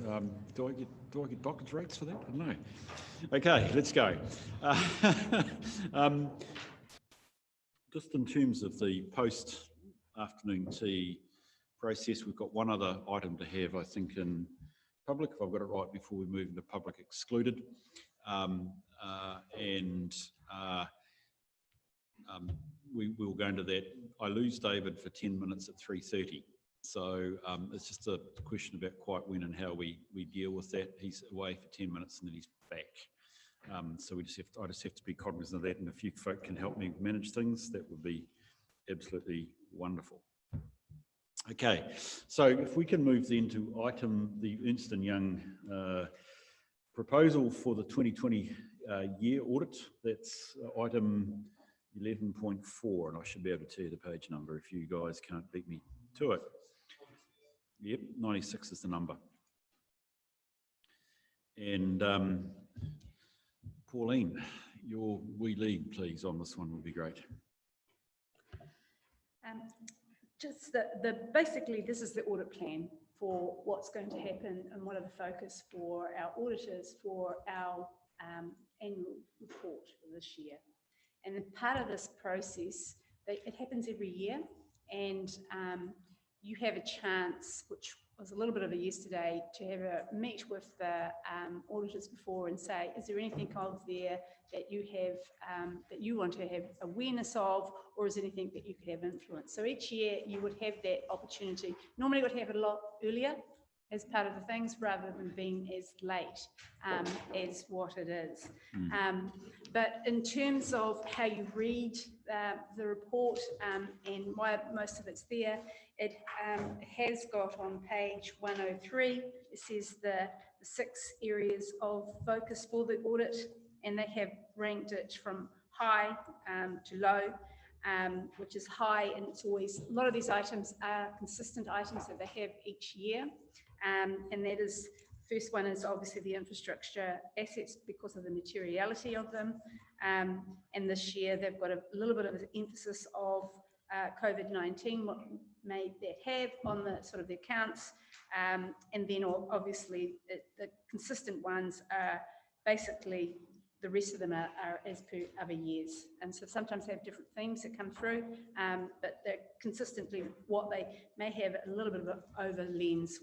do I get doctor's rates for that? I don't know. Okay, let's go. Just in terms of the post-afternoon tea process, we've got one other item to have, I think, in public, if I've got it right, before we move into public excluded. We will go into that. I lose David for 10 minutes at 3:30. So it's just a question about quite when and how we deal with that. He's away for 10 minutes and then he's back. So I just have to be cognizant of that, and if you folk can help me manage things, that would be absolutely wonderful. Okay, so if we can move then to the Ernst & Young proposal for the 2020 year audit. That's item 11.4, and I should be able to tell you the page number if you guys can't beat me to it. Yep, 96 is the number. And Pauline, your wee lead, please, on this one would be great. Just basically, this is the audit plan for what's going to happen and what are the focus for our auditors for our annual report for this year. And part of this process, it happens every year, and you have a chance, which was a little bit of a yesterday, to have a meet with the auditors before and say, is there anything of there that you have, that you want to have awareness of, or is there anything that you could have influence? So each year you would have that opportunity. Normally you would have it a lot earlier as part of the things, rather than being as late as what it is. But in terms of how you read the report and why most of it's there, it has got on page 103, it says the 6 areas of focus for the audit, and they have ranked it from high to low, which is high, and it's always, a lot of these items are consistent items that they have each year. And that is, first one is obviously the infrastructure assets because of the materiality of them. And this year they've got a little bit of an emphasis of COVID-19, what may that have on the sort of the accounts. And then obviously the consistent ones are basically, the rest of them are as per other years. And so sometimes they have different themes that come through, but they're consistently what they may have a little bit of an over lens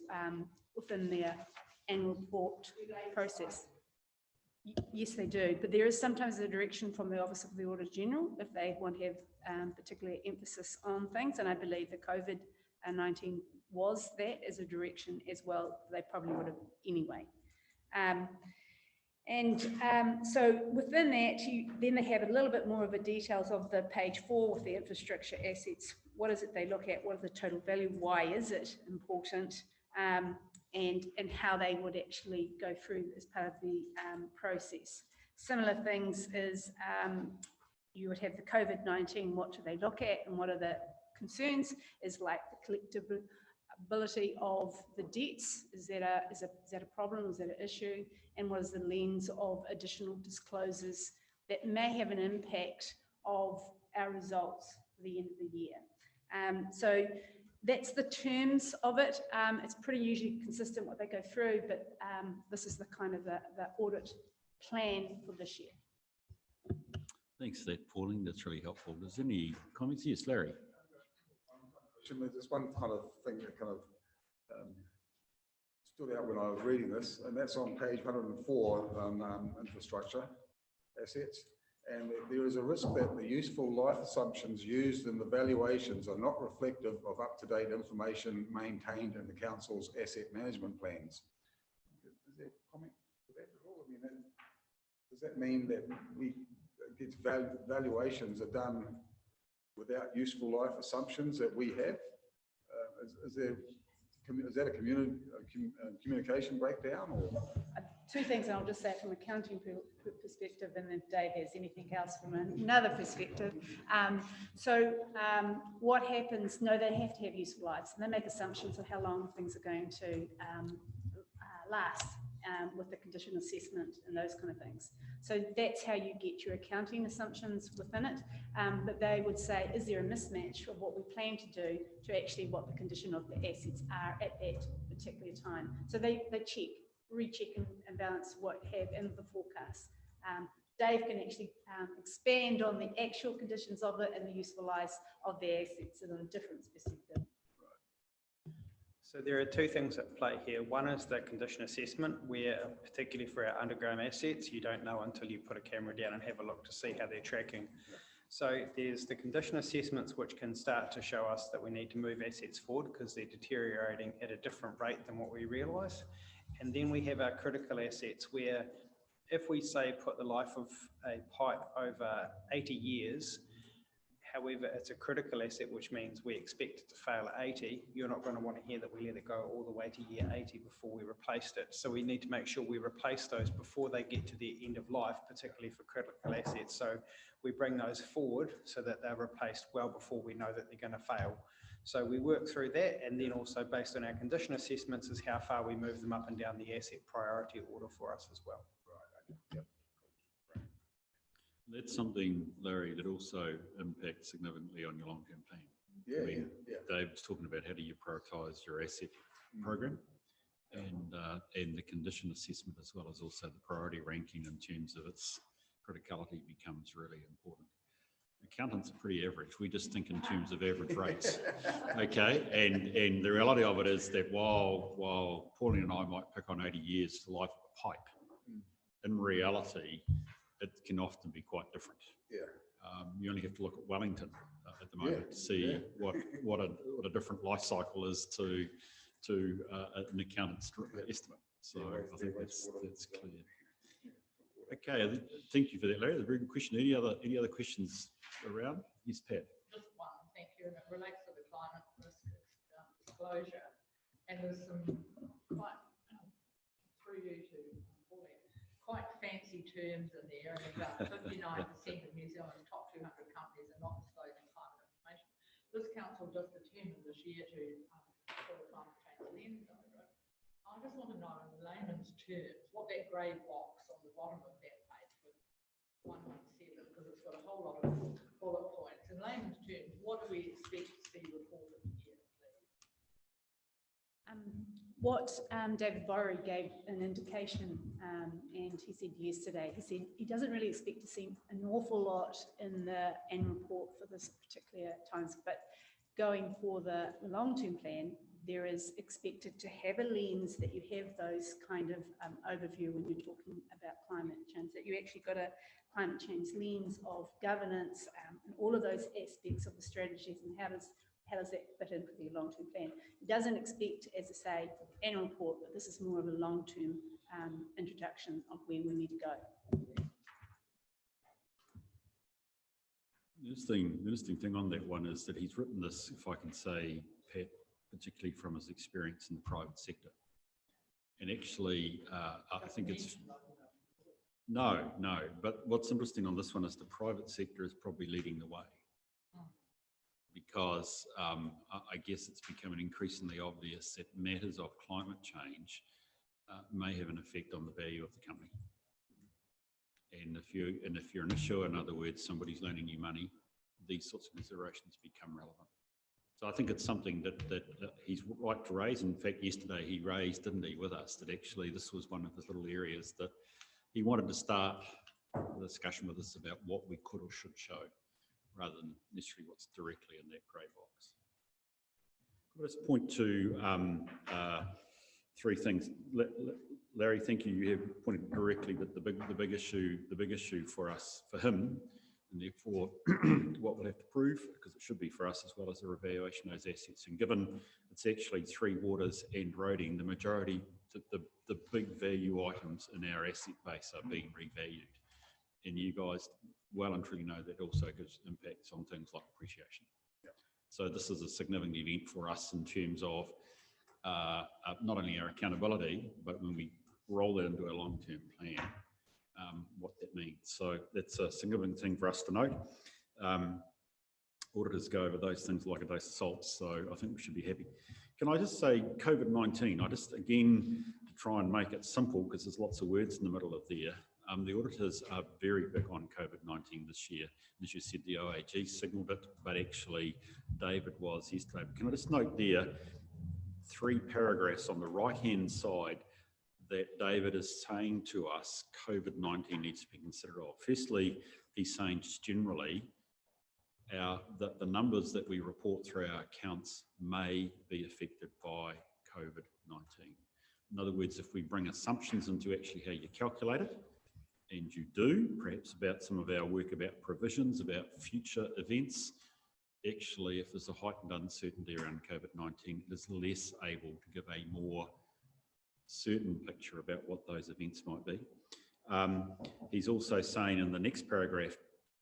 within their annual report process. Yes, they do, but there is sometimes a direction from the Office of the Auditor General if they want to have particular emphasis on things, and I believe the COVID-19 was that as a direction as well. They probably would have anyway. So within that, then they have a little bit more of the details of the page 4 with the infrastructure assets. What is it they look at? What is the total value? Why is it important? And how they would actually go through as part of the process. Similar things is you would have the COVID-19, what do they look at and what are the concerns, is like the collectability of the debts. Is that a problem? Is that an issue? And what is the lens of additional disclosures that may have an impact of our results for the end of the year? So that's the terms of it. It's pretty usually consistent what they go through, but this is the kind of the audit plan for this year. Thanks for that, Pauline. That's really helpful. Does any comments? Yes, Larry. There's one kind of thing that kind of stood out when I was reading this, and that's on page 104, infrastructure assets. And there is a risk that the useful life assumptions used in the valuations are not reflective of up-to-date information maintained in the council's asset management plans. Is there a comment to that at all? I mean, does that mean that valuations are done without useful life assumptions that we have? Is that a communication breakdown? Or? Two things, and I'll just say from an accounting perspective, and then Dave has anything else from another perspective. What happens, no, they have to have useful lives, and they make assumptions of how long things are going to last. with the condition assessment and those kind of things. So that's how you get your accounting assumptions within it. But they would say, is there a mismatch of what we plan to do to actually what the condition of the assets are at that particular time? So they check, recheck and balance what have in the forecast. Dave can actually expand on the actual conditions of it and the useful lives of the assets in a different perspective. So there are two things at play here. One is the condition assessment, where particularly for our underground assets, you don't know until you put a camera down and have a look to see how they're tracking. So there's the condition assessments, which can start to show us that we need to move assets forward because they're deteriorating at a different rate than what we realise. And then we have our critical assets, where if we say put the life of a pipe over 80 years, however, it's a critical asset, which means we expect it to fail at 80. You're not going to want to hear that we let it go all the way to year 80 before we replaced it. So we need to make sure we replace those before they get to the end of life, particularly for critical assets. So we bring those forward so that they're replaced well before we know that they're going to fail. So we work through that, and then also based on our condition assessments is how far we move them up and down the asset priority order for us as well. Right. Yep. That's something, Larry, that also impacts significantly on your long-term plan. Yeah, I mean, yeah. Dave's talking about how do you prioritise your asset program, and the condition assessment, as well as also the priority ranking in terms of its criticality, becomes really important. Accountants are pretty average. We just think in terms of average rates, okay? And the reality of it is that while Pauline and I might pick on 80 years for the life of a pipe, in reality, it can often be quite different. Yeah. You only have to look at Wellington at the moment to see what a different life cycle is to an accountant's estimate. So I think that's clear. Okay, thank you for that, Larry. That's a very good question. Any other questions around? Yes, Pat. Just one, thank you, and it relates to the climate risk disclosure. And there's some quite, through you to Pauline, quite fancy terms in there, and about 59% of New Zealand's top 200 companies are not disclosing climate information. This council just determined this year to put a climate change lens over it. I just want to know in layman's terms what that grey box on the bottom of that page with 117, because it's got a whole lot of bullet points. In layman's terms, what do we expect to see reported here, please? What David Borey gave an indication, and he said yesterday, he said he doesn't really expect to see an awful lot in the annual report for this particular times, but going for the long-term plan, there is expected to have a lens that you have those kind of overview when you're talking about climate change, that you actually got a climate change lens of governance and all of those aspects of the strategies and how does that fit into the long-term plan. It doesn't expect, as I say, annual report, but this is more of a long-term introduction of where we need to go. The interesting thing on that one is that he's written this, if I can say, Pat, particularly from his experience in the private sector. And actually, I think it's... No, but what's interesting on this one is the private sector is probably leading the way. Because I guess it's becoming increasingly obvious that matters of climate change may have an effect on the value of the company. And if you're an issuer, in other words, somebody's loaning you money, these sorts of considerations become relevant. So I think it's something that he's right to raise. In fact, yesterday he raised, didn't he, with us, that actually this was one of his little areas that he wanted to start the discussion with us about what we could or should show, rather than necessarily what's directly in that grey box. Let's point to three things. Larry, thank you. You have pointed directly that the big issue for us, for him, and therefore what we'll have to prove, because it should be for us as well as a revaluation of those assets. And given it's actually three waters and roading, the majority, the big value items in our asset base are being revalued. And you guys well and truly know that also gives impacts on things like appreciation. Yep. So this is a significant event for us in terms of not only our accountability, but when we roll that into our long-term plan, what that means. So that's a significant thing for us to note. Auditors go over those things like a dose of salt, so I think we should be happy. Can I just say COVID-19, I just again to try and make it simple, because there's lots of words in the middle of there, the auditors are very big on COVID-19 this year. As you said, the OAG signalled it, but actually David was yesterday. But can I just note there, 3 paragraphs on the right-hand side that David is saying to us COVID-19 needs to be considered of. Firstly, he's saying just generally, the numbers that we report through our accounts may be affected by COVID-19. In other words, if we bring assumptions into actually how you calculate it, and you do, perhaps about some of our work about provisions, about future events, actually, if there's a heightened uncertainty around COVID-19, it is less able to give a more certain picture about what those events might be. He's also saying in the next paragraph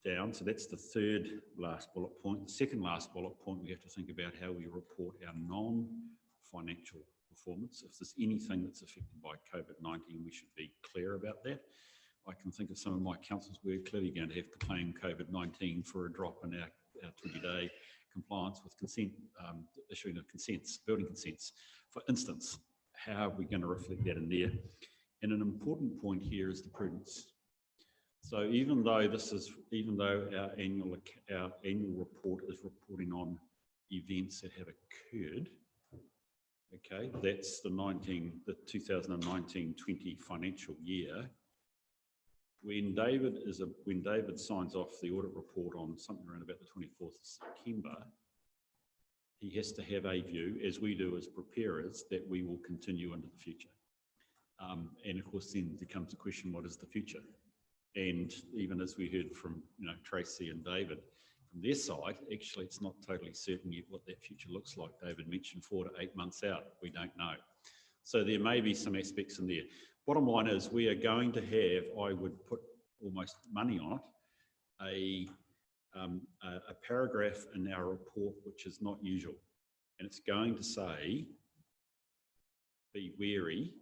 down, so that's the third last bullet point. The second last bullet point, we have to think about how we report our non-financial performance. If there's anything that's affected by COVID-19, we should be clear about that. I can think of some of my councils we're clearly going to have to claim COVID-19 for a drop in our 20-day compliance with consent, issuing of consents, building consents. For instance, how are we going to reflect that in there? And an important point here is the prudence. So even though our annual report is reporting on events that have occurred, okay, that's the 2019-20 financial year. When David signs off the audit report on something around about the 24th of September, he has to have a view, as we do as preparers, that we will continue into the future. And of course, then there comes the question, what is the future? And even as we heard from Tracy and David, from their side, actually, it's not totally certain yet what that future looks like. David mentioned 4 to 8 months out. We don't know. So there may be some aspects in there. Bottom line is we are going to have, I would put almost money on it, a paragraph in our report which is not usual. And it's going to say, be wary,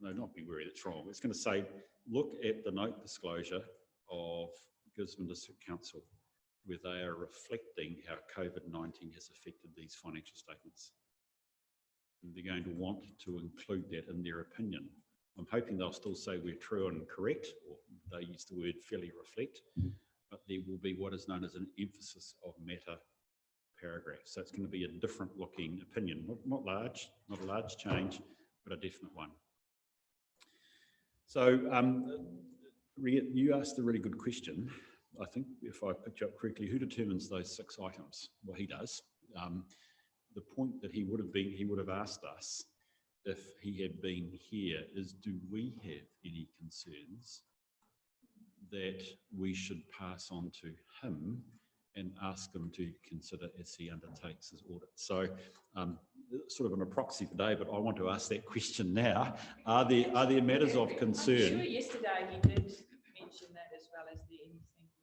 not be wary, that's wrong. It's going to say, look at the note disclosure of Gisborne District Council, where they are reflecting how COVID-19 has affected these financial statements. And they're going to want to include that in their opinion. I'm hoping they'll still say we're true and correct, or they use the word fairly reflect, but there will be what is known as an emphasis of matter paragraph. So it's going to be a different looking opinion, not a large change, but a definite one. So you asked a really good question. I think if I picked you up correctly, who determines those 6 items? Well, he does. The point that he would have asked us if he had been here is, do we have any concerns that we should pass on to him and ask him to consider as he undertakes his audit? So sort of an proxy for David, I want to ask that question now. Are there matters of concern? I'm sure yesterday he did mention that, as well as there anything we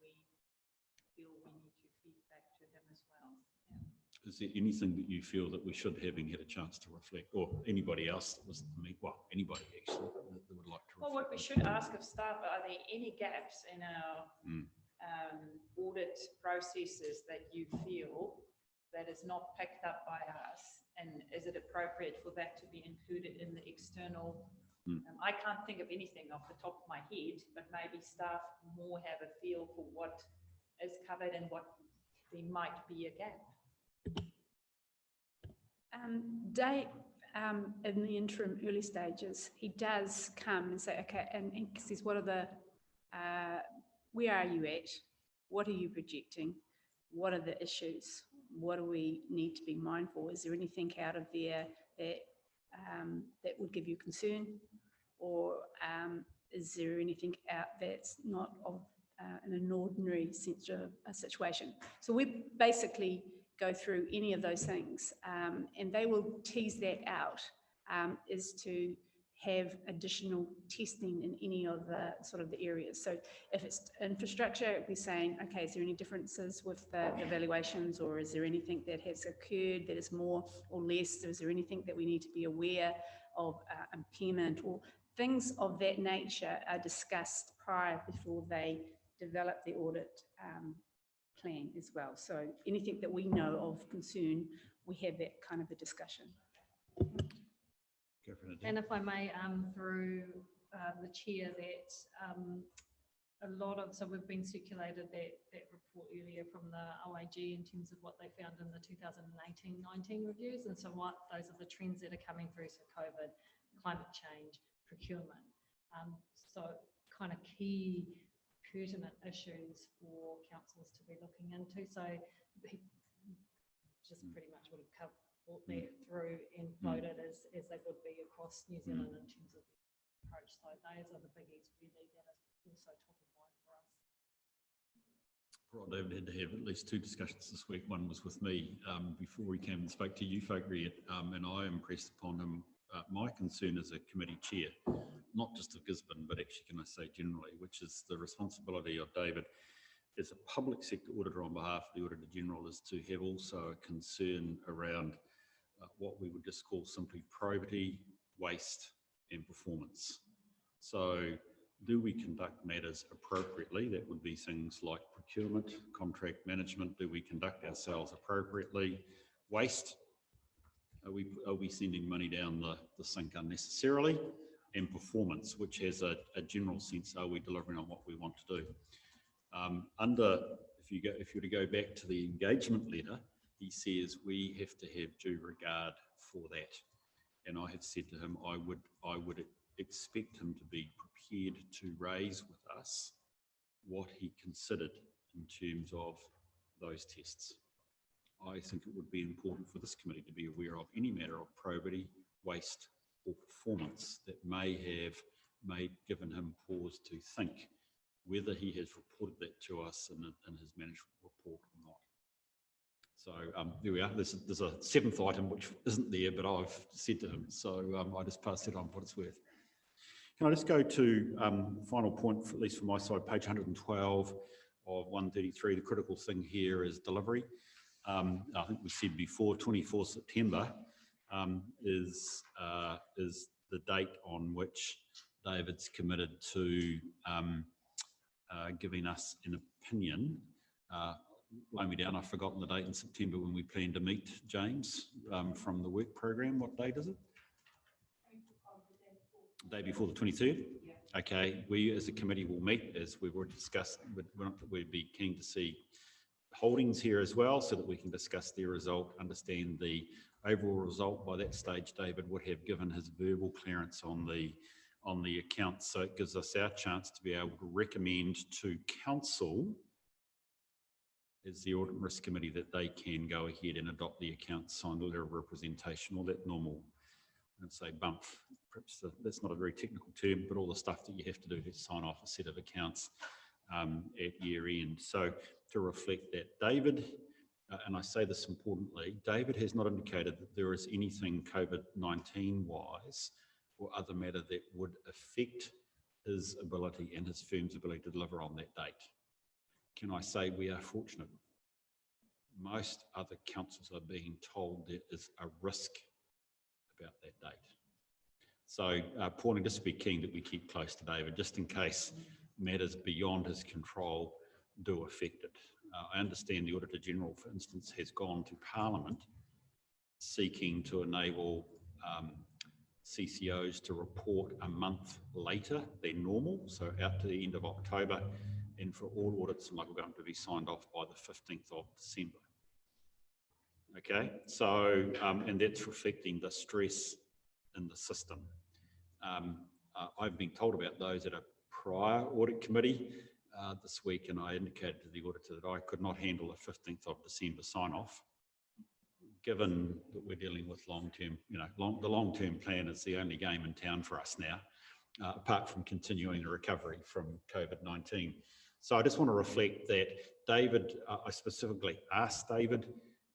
feel we need to feed back to him as well. Yeah. Is there anything that you feel that we should, having had a chance to reflect, or anybody else that was to me, well, anybody actually that would like to reflect? Well, what we should ask of staff, are there any gaps in our audit processes that you feel that is not picked up by us? And is it appropriate for that to be included in the external? I can't think of anything off the top of my head, but maybe staff more have a feel for what is covered and what there might be a gap. Dave, in the interim early stages, he does come and say, okay, and says, what are the, where are you at? What are you projecting? What are the issues? What do we need to be mindful? Is there anything out of there that that would give you concern? Or is there anything out that's not of in an ordinary sense of a situation? So we basically go through any of those things, and they will tease that out, is to have additional testing in any of the sort of the areas. So if it's infrastructure, we're saying, okay, is there any differences with the evaluations, or is there anything that has occurred that is more or less? Is there anything that we need to be aware of, impairment, or things of that nature are discussed prior before they develop the audit plan as well. So anything that we know of concern, we have that kind of a discussion. Go for it, And if I may, through the chair, that a lot of, so we've been circulated that report earlier from the OAG in terms of what they found in the 2018-19 reviews. And so what, those are the trends that are coming through, so COVID, climate change, procurement. So kind of key pertinent issues for councils to be looking into. So just pretty much would have brought that through and floated as they would be across New Zealand in terms of the approach. So those are the biggies really that are also top of mind for us. Right, David had to have at least 2 discussions this week. One was with me before he came and spoke to you folk, and I impressed upon him my concern as a committee chair, not just of Gisborne, but actually, can I say generally, which is the responsibility of David as a public sector auditor on behalf of the Auditor General, is to have also a concern around what we would just call simply probity, waste and performance. So do we conduct matters appropriately? That would be things like procurement, contract management. Do we conduct ourselves appropriately? Waste, are we sending money down the sink unnecessarily? And performance, which has a general sense, are we delivering on what we want to do? If you were to go back to the engagement letter, he says we have to have due regard for that. And I have said to him, I would expect him to be prepared to raise with us what he considered in terms of those tests. I think it would be important for this committee to be aware of any matter of probity, waste or performance that may have given him pause to think whether he has reported that to us in his management report or not. So there we are. There's a 7th item which isn't there, but I've said to him. So I just pass that on for what it's worth. Can I just go to final point, at least from my side, page 112 of 133. The critical thing here is delivery. I think we said before, 24 September is the date on which David's committed to giving us an opinion. Blow me down, I've forgotten the date in September when we plan to meet, James, from the work program. What date is it? The day before the 23rd? Yeah. Okay, we as a committee will meet, as we've already discussed. We'd be keen to see holdings here as well, so that we can discuss their result, understand the overall result. By that stage, David would have given his verbal clearance on the accounts, so it gives us our chance to be able to recommend to council as the Audit Risk Committee that they can go ahead and adopt the accounts, sign a letter of representation, all that normal, let's say bump, perhaps that's not a very technical term, but all the stuff that you have to do to sign off a set of accounts at year end. So to reflect that, David, and I say this importantly, David has not indicated that there is anything COVID-19 wise or other matter that would affect his ability and his firm's ability to deliver on that date. Can I say we are fortunate? Most other councils are being told there is a risk about that date. So Pauline, just be keen that we keep close to David, just in case matters beyond his control do affect it. I understand the Auditor General, for instance, has gone to Parliament seeking to enable CCOs to report a month later than normal, so out to the end of October, and for all audits and local government to be signed off by the 15th of December. Okay, so, and that's reflecting the stress in the system. I've been told about those at a prior audit committee this week, and I indicated to the auditor that I could not handle the 15th of December sign-off, given that we're dealing with long-term, the long-term plan is the only game in town for us now, apart from continuing the recovery from COVID-19. So I just want to reflect that David, I specifically asked David,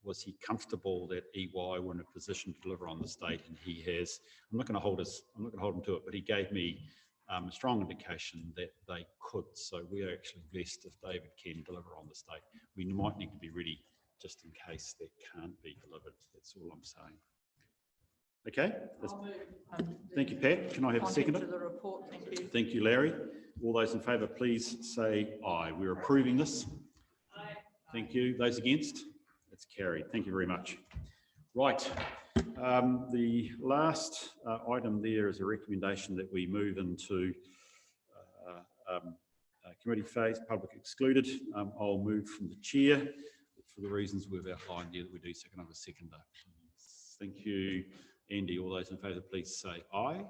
was he comfortable that EY were in a position to deliver on this date? And he has. I'm not going to hold him to it, but he gave me a strong indication that they could. So we are actually blessed if David can deliver on this date. We might need to be ready just in case that can't be delivered. That's all I'm saying. Okay. Thank you, Pat. Can I have a seconder? To the report. Thank you. Thank you, Larry. All those in favour, please say aye. We're approving this. Aye. Thank you. Those against? It's carried. Thank you very much. Right. The last item there is a recommendation that we move into committee phase, public excluded. I'll move from the chair for the reasons we've outlined there that we do. So can I have a seconder? Thank you, Andy. All those in favour, please say aye.